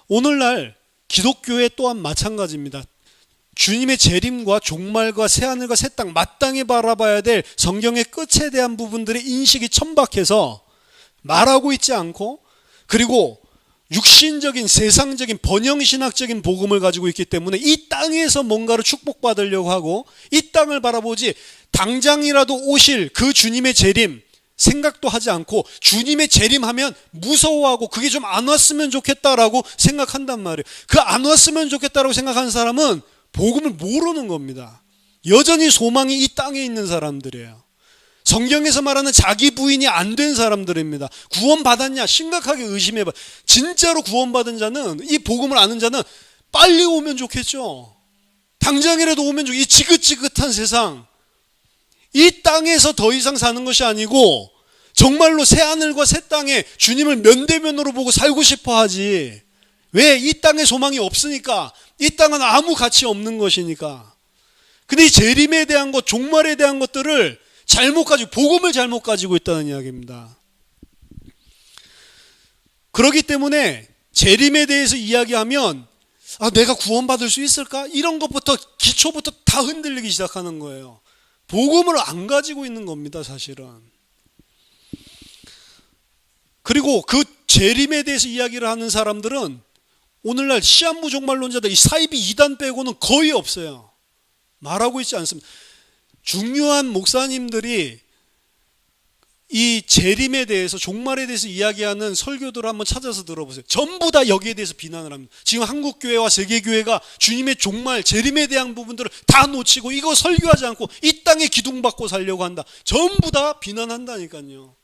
오늘날 기독교회 또한 마찬가지입니다. 주님의 재림과 종말과 새하늘과 새 땅, 마땅히 바라봐야 될 성경의 끝에 대한 부분들의 인식이 천박해서 말하고 있지 않고, 그리고 육신적인 세상적인 번영신학적인 복음을 가지고 있기 때문에 이 땅에서 뭔가를 축복받으려고 하고 이 땅을 바라보지 당장이라도 오실 그 주님의 재림 생각도 하지 않고, 주님의 재림하면 무서워하고 그게 좀 안 왔으면 좋겠다라고 생각한단 말이에요. 그 안 왔으면 좋겠다라고 생각하는 사람은 복음을 모르는 겁니다. 여전히 소망이 이 땅에 있는 사람들이에요. 성경에서 말하는 자기 부인이 안 된 사람들입니다. 구원받았냐? 심각하게 의심해봐. 진짜로 구원받은 자는, 이 복음을 아는 자는 빨리 오면 좋겠죠. 당장이라도 오면 좋겠죠. 이 지긋지긋한 세상, 이 땅에서 더 이상 사는 것이 아니고 정말로 새하늘과 새 땅에 주님을 면대면으로 보고 살고 싶어 하지. 왜? 이 땅에 소망이 없으니까. 이 땅은 아무 가치 없는 것이니까. 근데 이 재림에 대한 것, 종말에 대한 것들을 잘못 가지고, 복음을 잘못 가지고 있다는 이야기입니다. 그렇기 때문에 재림에 대해서 이야기하면 내가 구원받을 수 있을까? 이런 것부터 기초부터 다 흔들리기 시작하는 거예요. 복음을 안 가지고 있는 겁니다, 사실은. 그리고 그 재림에 대해서 이야기를 하는 사람들은 오늘날 시한부 종말론자들, 이 사이비 이단 빼고는 거의 없어요. 말하고 있지 않습니다. 중요한 목사님들이 이 재림에 대해서, 종말에 대해서 이야기하는 설교들을 한번 찾아서 들어보세요. 전부 다 여기에 대해서 비난을 합니다. 지금 한국교회와 세계교회가 주님의 종말, 재림에 대한 부분들을 다 놓치고 이거 설교하지 않고 이 땅에 기둥받고 살려고 한다. 전부 다 비난한다니까요.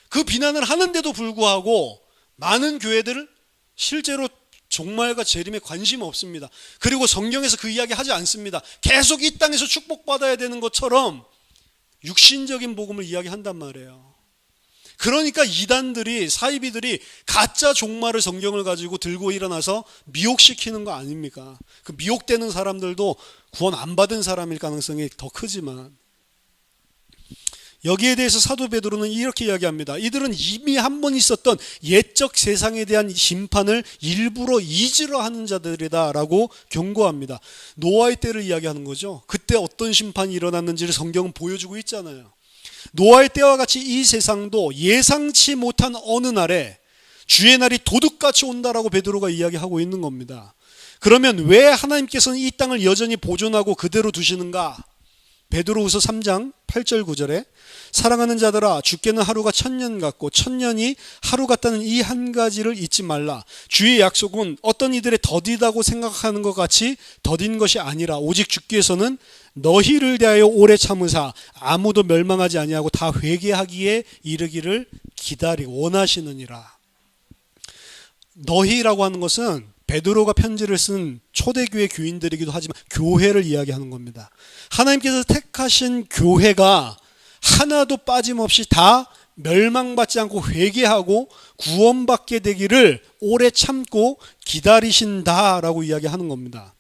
그 비난을 하는데도 불구하고 많은 교회들은 실제로 종말과 재림에 관심 없습니다. 그리고 성경에서 그 이야기 하지 않습니다. 계속 이 땅에서 축복받아야 되는 것처럼 육신적인 복음을 이야기한단 말이에요. 그러니까 이단들이, 사이비들이 가짜 종말의 성경을 가지고 들고 일어나서 미혹시키는 거 아닙니까? 그 미혹되는 사람들도 구원 안 받은 사람일 가능성이 더 크지만, 여기에 대해서 사도 베드로는 이렇게 이야기합니다. 이들은 이미 한 번 있었던 옛적 세상에 대한 심판을 일부러 잊으려 하는 자들이다 라고 경고합니다. 노아의 때를 이야기하는 거죠. 그때 어떤 심판이 일어났는지를 성경은 보여주고 있잖아요. 노아의 때와 같이 이 세상도 예상치 못한 어느 날에 주의 날이 도둑같이 온다라고 베드로가 이야기하고 있는 겁니다. 그러면 왜 하나님께서는 이 땅을 여전히 보존하고 그대로 두시는가? 베드로후서 3장 8절 9절에 사랑하는 자들아, 주께는 하루가 1000년 같고 1000년이 하루 같다는 이 한 가지를 잊지 말라. 주의 약속은 어떤 이들의 더디다고 생각하는 것 같이 더딘 것이 아니라 오직 주께서는 너희를 대하여 오래 참으사 아무도 멸망하지 아니하고 다 회개하기에 이르기를 기다리고 원하시느니라. 너희라고 하는 것은 베드로가 편지를 쓴 초대교회 교인들이기도 하지만 교회를 이야기하는 겁니다. 하나님께서 택하신 교회가 하나도 빠짐없이 다 멸망받지 않고 회개하고 구원받게 되기를 오래 참고 기다리신다라고 이야기하는 겁니다.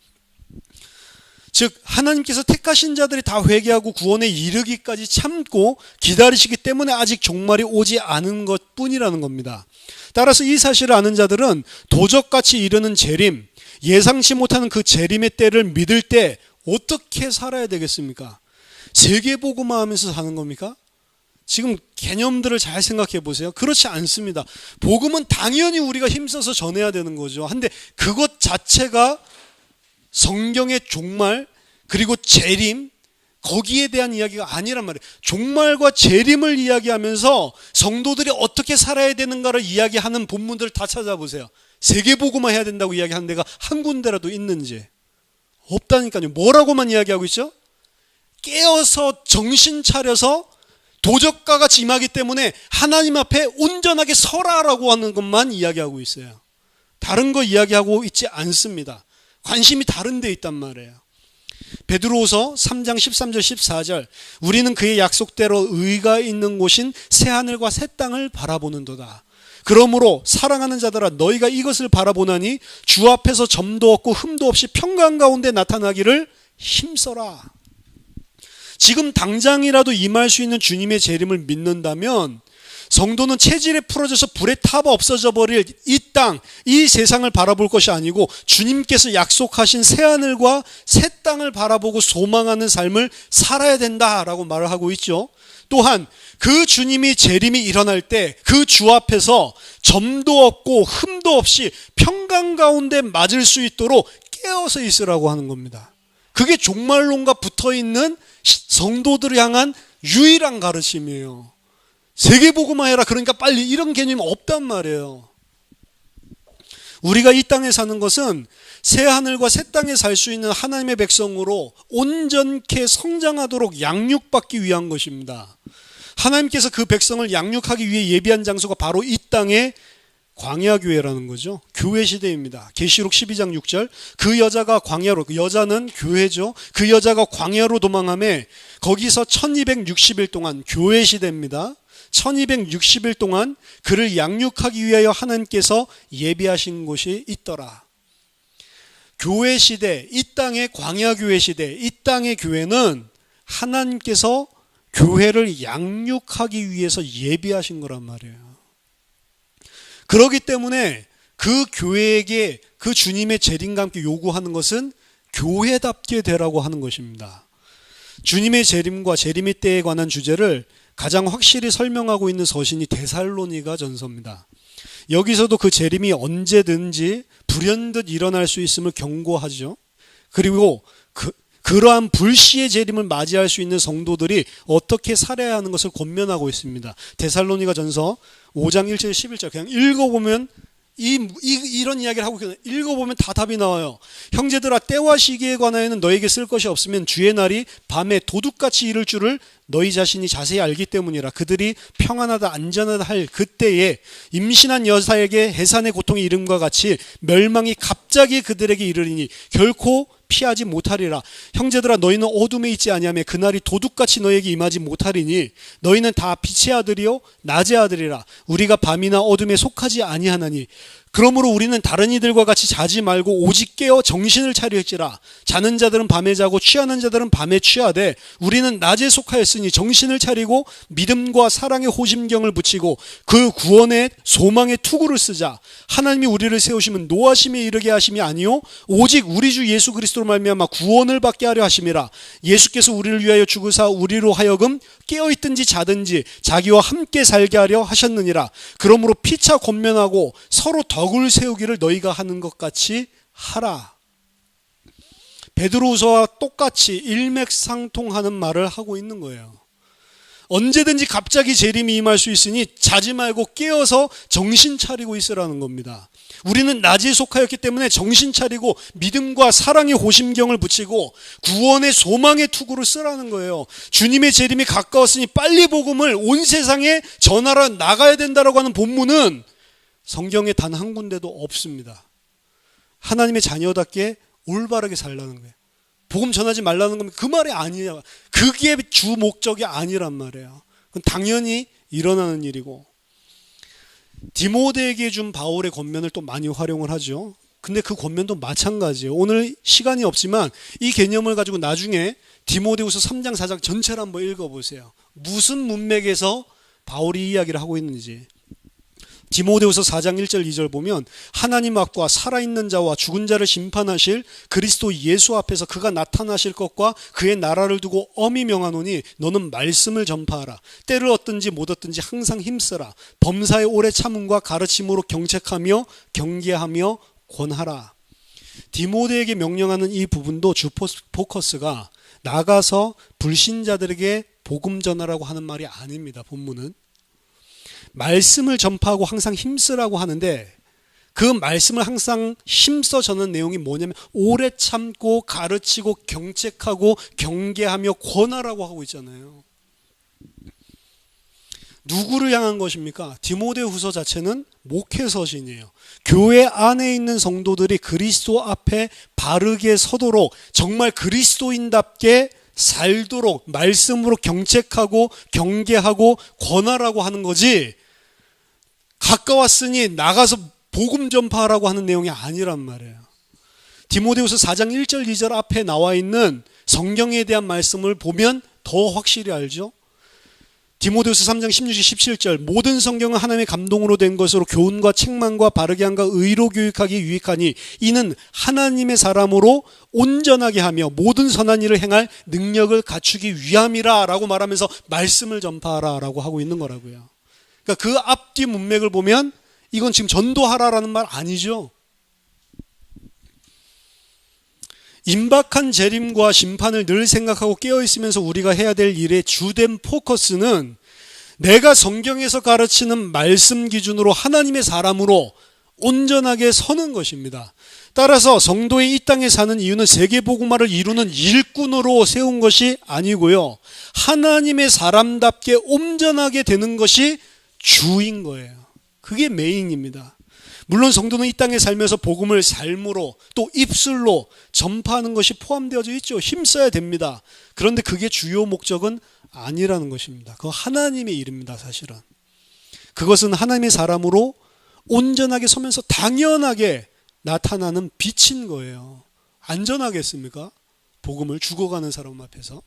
즉 하나님께서 택하신 자들이 다 회개하고 구원에 이르기까지 참고 기다리시기 때문에 아직 종말이 오지 않은 것뿐이라는 겁니다. 따라서 이 사실을 아는 자들은 도적같이 이르는 재림, 예상치 못하는 그 재림의 때를 믿을 때 어떻게 살아야 되겠습니까? 세계복음화 하면서 사는 겁니까? 지금 개념들을 잘 생각해 보세요. 그렇지 않습니다. 복음은 당연히 우리가 힘써서 전해야 되는 거죠. 근데 그것 자체가 성경의 종말 그리고 재림, 거기에 대한 이야기가 아니란 말이에요. 종말과 재림을 이야기하면서 성도들이 어떻게 살아야 되는가를 이야기하는 본문들을 다 찾아보세요. 세계복음화 해야 된다고 이야기하는 데가 한 군데라도 있는지. 없다니까요. 뭐라고만 이야기하고 있죠? 깨어서 정신 차려서 도적과 같이 임하기 때문에 하나님 앞에 온전하게 서라라고 하는 것만 이야기하고 있어요. 다른 거 이야기하고 있지 않습니다. 관심이 다른 데 있단 말이에요. 베드로후서 3장 13절 14절 우리는 그의 약속대로 의가 있는 곳인 새하늘과 새 땅을 바라보는도다. 그러므로 사랑하는 자들아 너희가 이것을 바라보나니 주 앞에서 점도 없고 흠도 없이 평강 가운데 나타나기를 힘써라. 지금 당장이라도 임할 수 있는 주님의 재림을 믿는다면 성도는 체질에 풀어져서 불에 타버 없어져 버릴 이 땅, 이 세상을 바라볼 것이 아니고 주님께서 약속하신 새하늘과 새 땅을 바라보고 소망하는 삶을 살아야 된다라고 말을 하고 있죠. 또한 그 주님이 재림이 일어날 때 그 주 앞에서 점도 없고 흠도 없이 평강 가운데 맞을 수 있도록 깨어서 있으라고 하는 겁니다. 그게 종말론과 붙어있는 성도들을 향한 유일한 가르침이에요. 세계복음화 해라 그러니까 빨리 이런 개념이 없단 말이에요. 우리가 이 땅에 사는 것은 새 하늘과 새 땅에 살 수 있는 하나님의 백성으로 온전케 성장하도록 양육받기 위한 것입니다. 하나님께서 그 백성을 양육하기 위해 예비한 장소가 바로 이 땅의 광야교회라는 거죠. 교회 시대입니다. 계시록 12장 6절 그 여자가 광야로, 그 여자는 교회죠. 그 여자가 광야로 도망하며 거기서 1260일 동안 교회 시대입니다. 1260일 동안 그를 양육하기 위하여 하나님께서 예비하신 곳이 있더라. 교회 시대, 이 땅의 광야교회 시대, 이 땅의 교회는 하나님께서 교회를 양육하기 위해서 예비하신 거란 말이에요. 그렇기 때문에 그 교회에게 그 주님의 재림과 함께 요구하는 것은 교회답게 되라고 하는 것입니다. 주님의 재림과 재림의 때에 관한 주제를 가장 확실히 설명하고 있는 서신이 데살로니가 전서입니다. 여기서도 그 재림이 언제든지 불현듯 일어날 수 있음을 경고하죠. 그리고 그러한 불시의 재림을 맞이할 수 있는 성도들이 어떻게 살아야 하는 것을 권면하고 있습니다. 데살로니가 전서 5장 1절 11절 그냥 읽어보면 이런 이야기를 하고 있거든요. 읽어보면 다 답이 나와요. 형제들아, 때와 시기에 관하여는 너에게 쓸 것이 없으면 주의 날이 밤에 도둑같이 이를 줄을 너희 자신이 자세히 알기 때문이라. 그들이 평안하다 안전하다 할 그때에 임신한 여사에게 해산의 고통이 이름과 같이 멸망이 갑자기 그들에게 이르리니 결코 피하지 못하리라. 형제들아, 너희는 어둠에 있지 아니하며 그날이 도둑같이 너희에게 임하지 못하리니 너희는 다 빛의 아들이요 낮의 아들이라. 우리가 밤이나 어둠에 속하지 아니하나니 그러므로 우리는 다른 이들과 같이 자지 말고 오직 깨어 정신을 차려할지라. 자는 자들은 밤에 자고 취하는 자들은 밤에 취하되 우리는 낮에 속하였으니 정신을 차리고 믿음과 사랑의 호심경을 붙이고 그 구원의 소망의 투구를 쓰자. 하나님이 우리를 세우시면 노하심에 이르게 하심이 아니요 오직 우리 주 예수 그리스도로 말미암아 구원을 받게 하려 하심이라. 예수께서 우리를 위하여 죽으사 우리로 하여금 깨어있든지 자든지 자기와 함께 살게 하려 하셨느니라. 그러므로 피차 권면하고 서로 덕을 세우기를 너희가 하는 것 같이 하라. 베드로후서와 똑같이 일맥상통하는 말을 하고 있는 거예요. 언제든지 갑자기 재림이 임할 수 있으니 자지 말고 깨어서 정신 차리고 있으라는 겁니다. 우리는 낮에 속하였기 때문에 정신 차리고 믿음과 사랑의 호심경을 붙이고 구원의 소망의 투구를 쓰라는 거예요. 주님의 재림이 가까웠으니 빨리 복음을 온 세상에 전하러 나가야 된다라고 하는 본문은 성경에 단 한 군데도 없습니다. 하나님의 자녀답게 올바르게 살라는 거예요. 복음 전하지 말라는 건 그 말이 아니에요. 그게 주 목적이 아니란 말이에요. 그건 당연히 일어나는 일이고, 디모데에게 준 바울의 권면을 또 많이 활용을 하죠. 근데 그 권면도 마찬가지예요. 오늘 시간이 없지만 이 개념을 가지고 나중에 디모데후서 3장 4장 전체를 한번 읽어보세요. 무슨 문맥에서 바울이 이야기를 하고 있는지. 디모데후서 4장 1절 2절 보면 하나님 앞과 살아있는 자와 죽은 자를 심판하실 그리스도 예수 앞에서 그가 나타나실 것과 그의 나라를 두고 엄히 명하노니 너는 말씀을 전파하라. 때를 얻든지 못 얻든지 항상 힘쓰라. 범사의 오래 참음과 가르침으로 경책하며 경계하며 권하라. 디모데에게 명령하는 이 부분도 주 포커스가 나가서 불신자들에게 복음 전하라고 하는 말이 아닙니다. 본문은 말씀을 전파하고 항상 힘쓰라고 하는데 그 말씀을 항상 힘써 전하는 내용이 뭐냐면 오래 참고 가르치고 경책하고 경계하며 권하라고 하고 있잖아요. 누구를 향한 것입니까? 디모데후서 자체는 목회서신이에요. 교회 안에 있는 성도들이 그리스도 앞에 바르게 서도록 정말 그리스도인답게 살도록 말씀으로 경책하고 경계하고 권하라고 하는 거지, 가까웠으니 나가서 복음 전파하라고 하는 내용이 아니란 말이에요. 디모데후서 4장 1절 2절 앞에 나와 있는 성경에 대한 말씀을 보면 더 확실히 알죠. 디모데후서 3장 16절 17절 모든 성경은 하나님의 감동으로 된 것으로 교훈과 책망과 바르게 함과 의로 교육하기 유익하니 이는 하나님의 사람으로 온전하게 하며 모든 선한 일을 행할 능력을 갖추기 위함이라 라고 말하면서 말씀을 전파하라 라고 하고 있는 거라고요. 그러니까 그 앞뒤 문맥을 보면 이건 지금 전도하라라는 말 아니죠. 임박한 재림과 심판을 늘 생각하고 깨어있으면서 우리가 해야 될 일의 주된 포커스는 내가 성경에서 가르치는 말씀 기준으로 하나님의 사람으로 온전하게 서는 것입니다. 따라서 성도의 이 땅에 사는 이유는 세계복음화를 이루는 일꾼으로 세운 것이 아니고요, 하나님의 사람답게 온전하게 되는 것이 주인 거예요. 그게 메인입니다. 물론 성도는 이 땅에 살면서 복음을 삶으로 또 입술로 전파하는 것이 포함되어져 있죠. 힘써야 됩니다. 그런데 그게 주요 목적은 아니라는 것입니다. 그거 하나님의 일입니다. 사실은 그것은 하나님의 사람으로 온전하게 서면서 당연하게 나타나는 빛인 거예요. 안전하겠습니까? 복음을 죽어가는 사람 앞에서.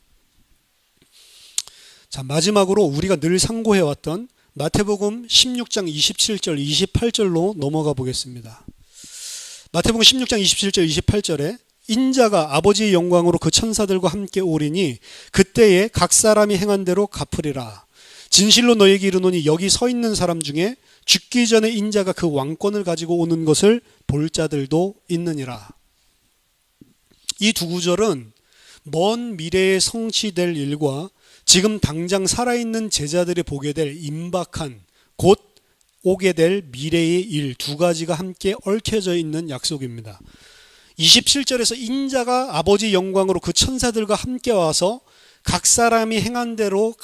자, 마지막으로 우리가 늘 상고해왔던 마태복음 16장 27절, 28절로 넘어가 보겠습니다. 마태복음 16장 27절, 28절에 인자가 아버지의 영광으로 그 천사들과 함께 오리니 그때에 각 사람이 행한 대로 갚으리라. 진실로 너에게 이르노니 여기 서 있는 사람 중에 죽기 전에 인자가 그 왕권을 가지고 오는 것을 볼 자들도 있느니라. 이 두 구절은 먼 미래에 성취될 일과 지금 당장 살아있는 제자들이 보게 될 임박한 곧 오게 될 미래의 일 두 가지가 함께 얽혀져 있는 약속입니다. 27절에서 인자가 아버지 영광으로 그 천사들과 함께 와서 각 사람이 행한 대로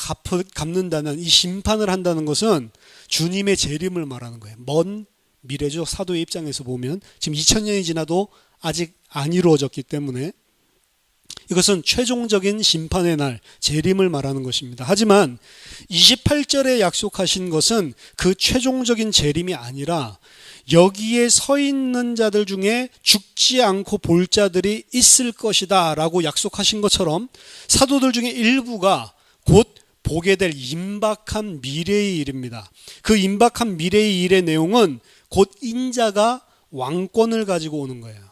갚는다는 이 심판을 한다는 것은 주님의 재림을 말하는 거예요. 먼 미래죠. 사도의 입장에서 보면 지금 2000년이 지나도 아직 안 이루어졌기 때문에 이것은 최종적인 심판의 날, 재림을 말하는 것입니다. 하지만 28절에 약속하신 것은 그 최종적인 재림이 아니라 여기에 서 있는 자들 중에 죽지 않고 볼 자들이 있을 것이다 라고 약속하신 것처럼 사도들 중에 일부가 곧 보게 될 임박한 미래의 일입니다. 그 임박한 미래의 일의 내용은 곧 인자가 왕권을 가지고 오는 거예요.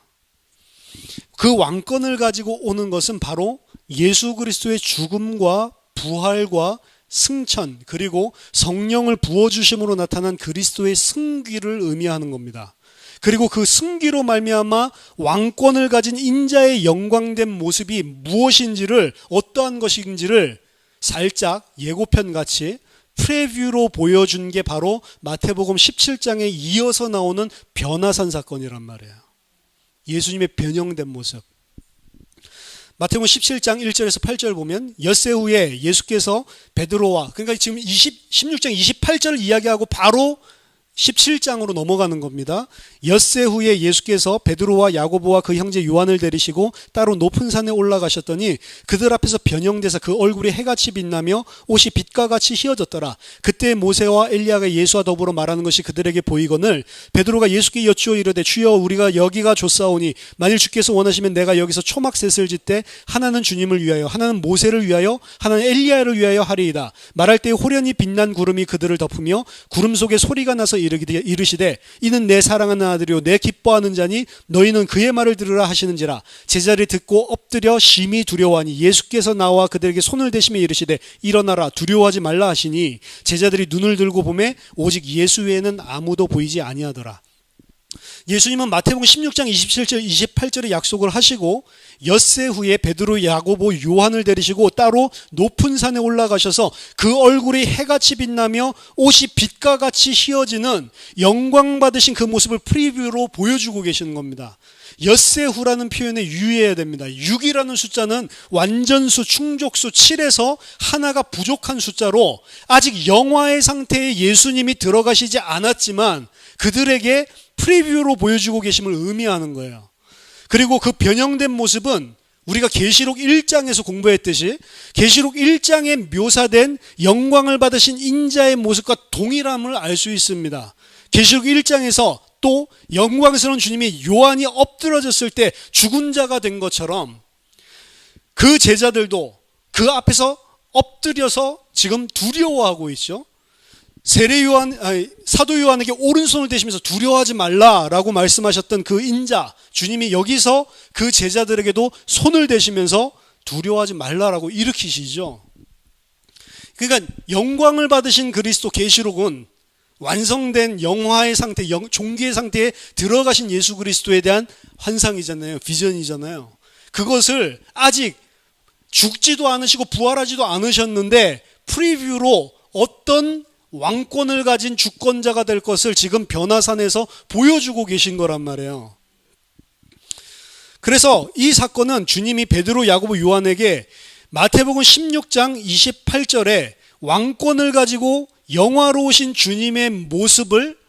그 왕권을 가지고 오는 것은 바로 예수 그리스도의 죽음과 부활과 승천 그리고 성령을 부어주심으로 나타난 그리스도의 승귀를 의미하는 겁니다. 그리고 그 승귀로 말미암아 왕권을 가진 인자의 영광된 모습이 무엇인지를 어떠한 것인지를 살짝 예고편같이 프레뷰로 보여준 게 바로 마태복음 17장에 이어서 나오는 변화산 사건이란 말이에요. 예수님의 변형된 모습. 마태복음 17장 1절에서 8절 보면 엿새 후에 예수께서 베드로와 그러니까 지금 16장 28절을 이야기하고 바로 17장으로 넘어가는 겁니다. 엿새 후에 예수께서 베드로와 야고보와 그 형제 요한을 데리시고 따로 높은 산에 올라가셨더니 그들 앞에서 변형돼서 그 얼굴이 해같이 빛나며 옷이 빛과 같이 휘어졌더라. 그때 모세와 엘리야가 예수와 더불어 말하는 것이 그들에게 보이거늘 베드로가 예수께 여쭈어 이르되 주여 우리가 여기가 좋사오니 만일 주께서 원하시면 내가 여기서 초막셋을 짓되 하나는 주님을 위하여 하나는 모세를 위하여 하나는 엘리야를 위하여 하리이다. 말할 때 호련히 빛난 구름이 그들을 덮으며 구름 속에 소리가 나서 이르시되 이는 내 사랑하는 아들이요 내 기뻐하는 자니 너희는 그의 말을 들으라 하시는지라. 제자들이 듣고 엎드려 심히 두려워하니 예수께서 나와 그들에게 손을 대시며 이르시되 일어나라 두려워하지 말라 하시니 제자들이 눈을 들고 보매 오직 예수 외에는 아무도 보이지 아니하더라. 예수님은 마태복음 16장 27절 28절에 약속을 하시고 엿새 후에 베드로, 야고보, 요한을 데리시고 따로 높은 산에 올라가셔서 그 얼굴이 해같이 빛나며 옷이 빛과 같이 휘어지는 영광 받으신 그 모습을 프리뷰로 보여주고 계시는 겁니다. 엿새 후라는 표현에 유의해야 됩니다. 6이라는 숫자는 완전수, 충족수 7에서 하나가 부족한 숫자로 아직 영화의 상태에 예수님이 들어가시지 않았지만 그들에게 프리뷰로 보여주고 계심을 의미하는 거예요. 그리고 그 변형된 모습은 우리가 계시록 1장에서 공부했듯이 계시록 1장에 묘사된 영광을 받으신 인자의 모습과 동일함을 알 수 있습니다. 계시록 1장에서 또 영광스러운 주님이 요한이 엎드러졌을 때 죽은 자가 된 것처럼 그 제자들도 그 앞에서 엎드려서 지금 두려워하고 있죠. 사도 요한에게 오른손을 대시면서 두려워하지 말라라고 말씀하셨던 그 인자 주님이 여기서 그 제자들에게도 손을 대시면서 두려워하지 말라라고 일으키시죠. 그러니까 영광을 받으신 그리스도 계시록은 완성된 영화의 상태, 종기의 상태에 들어가신 예수 그리스도에 대한 환상이잖아요. 비전이잖아요. 그것을 아직 죽지도 않으시고 부활하지도 않으셨는데 프리뷰로 어떤 왕권을 가진 주권자가 될 것을 지금 변화산에서 보여주고 계신 거란 말이에요. 그래서 이 사건은 주님이 베드로, 야고보, 요한에게 마태복음 16장 28절에 왕권을 가지고 영화로우신 주님의 모습을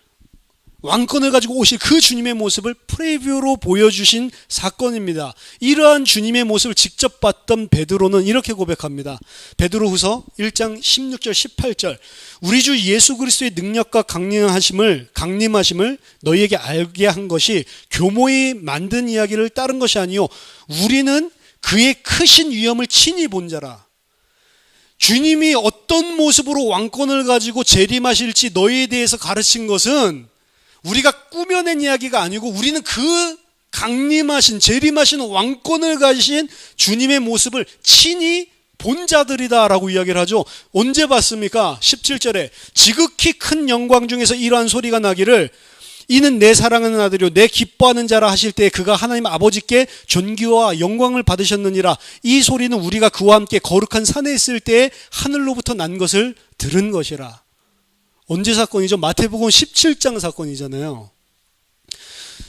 왕권을 가지고 오실 그 주님의 모습을 프리뷰로 보여주신 사건입니다. 이러한 주님의 모습을 직접 봤던 베드로는 이렇게 고백합니다. 베드로후서 1장 16절 18절 우리 주 예수 그리스도의 능력과 강림하심을 너희에게 알게 한 것이 교모히 만든 이야기를 따른 것이 아니요 우리는 그의 크신 위엄을 친히 본 자라. 주님이 어떤 모습으로 왕권을 가지고 재림하실지 너희에 대해서 가르친 것은 우리가 꾸며낸 이야기가 아니고 우리는 그 강림하신 재림하신 왕권을 가지신 주님의 모습을 친히 본 자들이다라고 이야기를 하죠. 언제 봤습니까? 17절에 지극히 큰 영광 중에서 이러한 소리가 나기를 이는 내 사랑하는 아들이요 내 기뻐하는 자라 하실 때 그가 하나님 아버지께 존귀와 영광을 받으셨느니라. 이 소리는 우리가 그와 함께 거룩한 산에 있을 때에 하늘로부터 난 것을 들은 것이라. 언제 사건이죠? 마태복음 17장 사건이잖아요.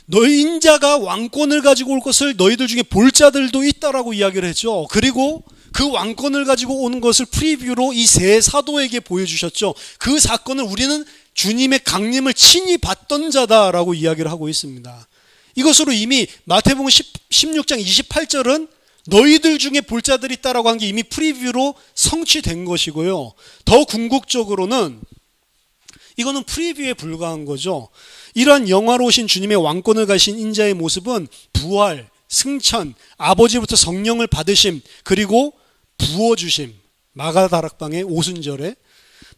너희 인자가 왕권을 가지고 올 것을 너희들 중에 볼 자들도 있다라고 이야기를 했죠. 그리고 그 왕권을 가지고 오는 것을 프리뷰로 이 세 사도에게 보여주셨죠. 그 사건을 우리는 주님의 강림을 친히 봤던 자다라고 이야기를 하고 있습니다. 이것으로 이미 마태복음 16장 28절은 너희들 중에 볼 자들이 있다라고 한 게 이미 프리뷰로 성취된 것이고요. 더 궁극적으로는 이거는 프리뷰에 불과한 거죠. 이러한 영화로우신 주님의 왕권을 가신 인자의 모습은 부활, 승천, 아버지부터 성령을 받으심, 그리고 부어주심, 마가다락방의 오순절에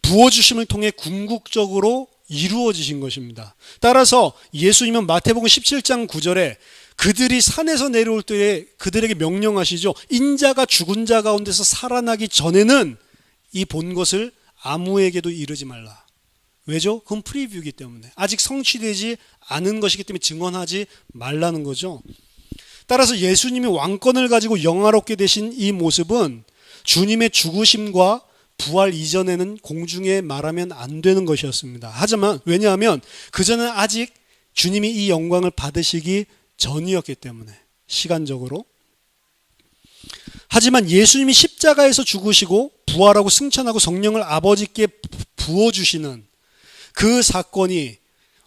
부어주심을 통해 궁극적으로 이루어지신 것입니다. 따라서 예수님은 마태복음 17장 9절에 그들이 산에서 내려올 때에 그들에게 명령하시죠. 인자가 죽은 자 가운데서 살아나기 전에는 이 본 것을 아무에게도 이르지 말라. 왜죠? 그건 프리뷰이기 때문에 아직 성취되지 않은 것이기 때문에 증언하지 말라는 거죠. 따라서 예수님이 왕권을 가지고 영화롭게 되신 이 모습은 주님의 죽으심과 부활 이전에는 공중에 말하면 안 되는 것이었습니다. 하지만 왜냐하면 그전에는 아직 주님이 이 영광을 받으시기 전이었기 때문에 시간적으로. 하지만 예수님이 십자가에서 죽으시고 부활하고 승천하고 성령을 아버지께 부어주시는 그 사건이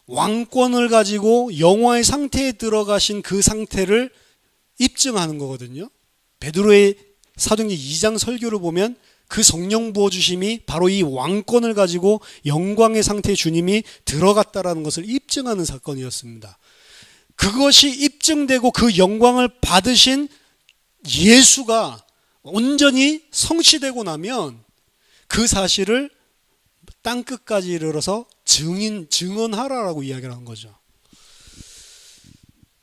왕권을 가지고 영화의 상태에 들어가신 그 상태를 입증하는 거거든요. 베드로의 사도행전 2장 설교를 보면 그 성령 부어주심이 바로 이 왕권을 가지고 영광의 상태에 주님이 들어갔다라는 것을 입증하는 사건이었습니다. 그것이 입증되고 그 영광을 받으신 예수가 온전히 성취되고 나면 그 사실을 땅끝까지 이르러서 증언하라라고 이야기를 한 거죠.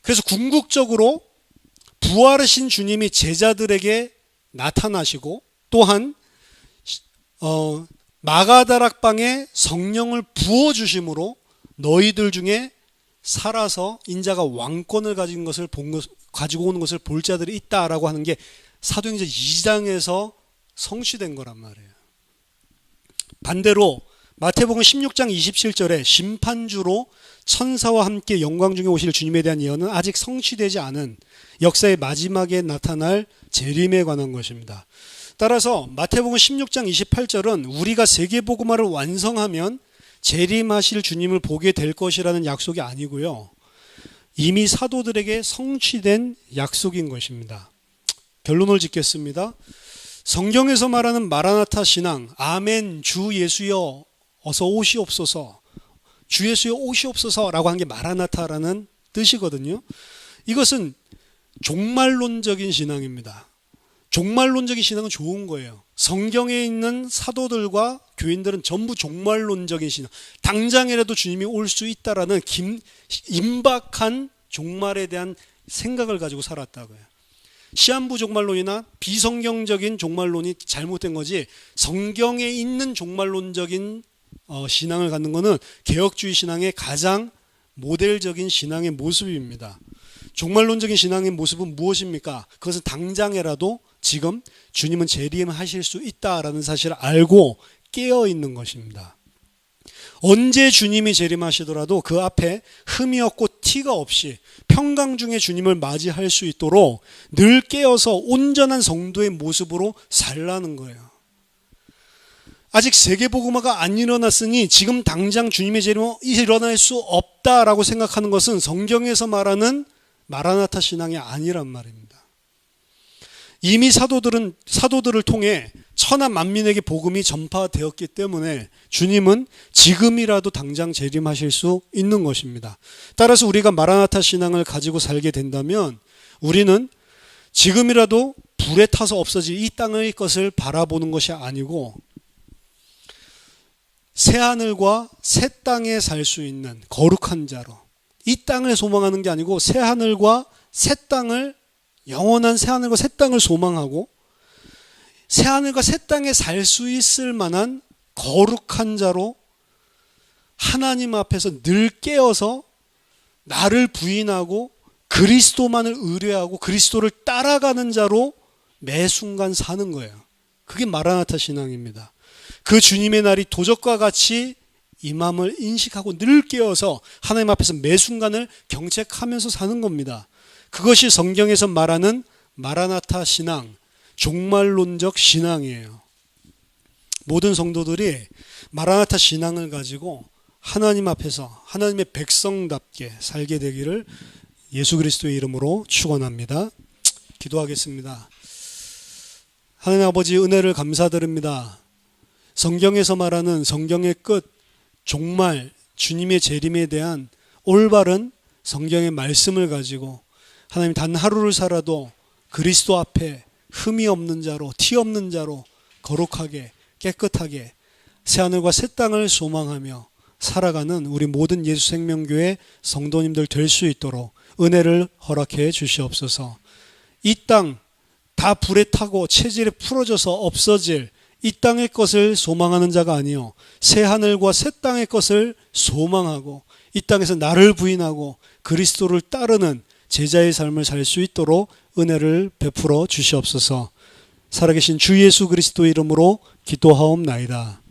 그래서 궁극적으로 부활하신 주님이 제자들에게 나타나시고 또한 마가다락방에 성령을 부어주심으로 너희들 중에 살아서 인자가 왕권을 가지고 오는 것을 볼 자들이 있다라고 하는 게 사도행전 2장에서 성취된 거란 말이에요. 반대로 마태복음 16장 27절에 심판주로 천사와 함께 영광 중에 오실 주님에 대한 예언은 아직 성취되지 않은 역사의 마지막에 나타날 재림에 관한 것입니다. 따라서 마태복음 16장 28절은 우리가 세계복음화를 완성하면 재림하실 주님을 보게 될 것이라는 약속이 아니고요. 이미 사도들에게 성취된 약속인 것입니다. 결론을 짓겠습니다. 성경에서 말하는 마라나타 신앙, 아멘, 주 예수여 어서 오시옵소서, 주 예수여 오시옵소서라고 한 게 마라나타라는 뜻이거든요. 이것은 종말론적인 신앙입니다. 종말론적인 신앙은 좋은 거예요. 성경에 있는 사도들과 교인들은 전부 종말론적인 신앙, 당장이라도 주님이 올 수 있다라는 임박한 종말에 대한 생각을 가지고 살았다고요. 시한부 종말론이나 비성경적인 종말론이 잘못된 거지, 성경에 있는 종말론적인 신앙을 갖는 것은 개혁주의 신앙의 가장 모델적인 신앙의 모습입니다. 종말론적인 신앙의 모습은 무엇입니까? 그것은 당장이라도 지금 주님은 재림하실 수 있다라는 사실을 알고 깨어있는 것입니다. 언제 주님이 재림하시더라도 그 앞에 흠이 없고 티가 없이 평강 중에 주님을 맞이할 수 있도록 늘 깨어서 온전한 성도의 모습으로 살라는 거예요. 아직 세계복음화가 안 일어났으니 지금 당장 주님의 재림은 일어날 수 없다라고 생각하는 것은 성경에서 말하는 마라나타 신앙이 아니란 말입니다. 이미 사도들을 통해 천하 만민에게 복음이 전파되었기 때문에 주님은 지금이라도 당장 재림하실 수 있는 것입니다. 따라서 우리가 마라나타 신앙을 가지고 살게 된다면 우리는 지금이라도 불에 타서 없어질 이 땅의 것을 바라보는 것이 아니고 새하늘과 새 땅에 살 수 있는 거룩한 자로, 이 땅을 소망하는 게 아니고 새하늘과 새 땅을, 영원한 새하늘과 새 땅을 소망하고 새하늘과 새 땅에 살 수 있을 만한 거룩한 자로 하나님 앞에서 늘 깨어서 나를 부인하고 그리스도만을 의뢰하고 그리스도를 따라가는 자로 매 순간 사는 거예요. 그게 마라나타 신앙입니다. 그 주님의 날이 도적과 같이 임함을 인식하고 늘 깨어서 하나님 앞에서 매 순간을 경책하면서 사는 겁니다. 그것이 성경에서 말하는 마라나타 신앙, 종말론적 신앙이에요. 모든 성도들이 마라나타 신앙을 가지고 하나님 앞에서 하나님의 백성답게 살게 되기를 예수 그리스도의 이름으로 축원합니다. 기도하겠습니다. 하나님 아버지, 은혜를 감사드립니다. 성경에서 말하는 성경의 끝, 종말, 주님의 재림에 대한 올바른 성경의 말씀을 가지고 하나님 단 하루를 살아도 그리스도 앞에 흠이 없는 자로, 티 없는 자로 거룩하게 깨끗하게 새하늘과 새 땅을 소망하며 살아가는 우리 모든 예수생명교회 성도님들 될 수 있도록 은혜를 허락해 주시옵소서. 이 땅 다 불에 타고 체질에 풀어져서 없어질 이 땅의 것을 소망하는 자가 아니요 새하늘과 새 땅의 것을 소망하고 이 땅에서 나를 부인하고 그리스도를 따르는 제자의 삶을 살 수 있도록 은혜를 베풀어 주시옵소서. 살아계신 주 예수 그리스도 이름으로 기도하옵나이다.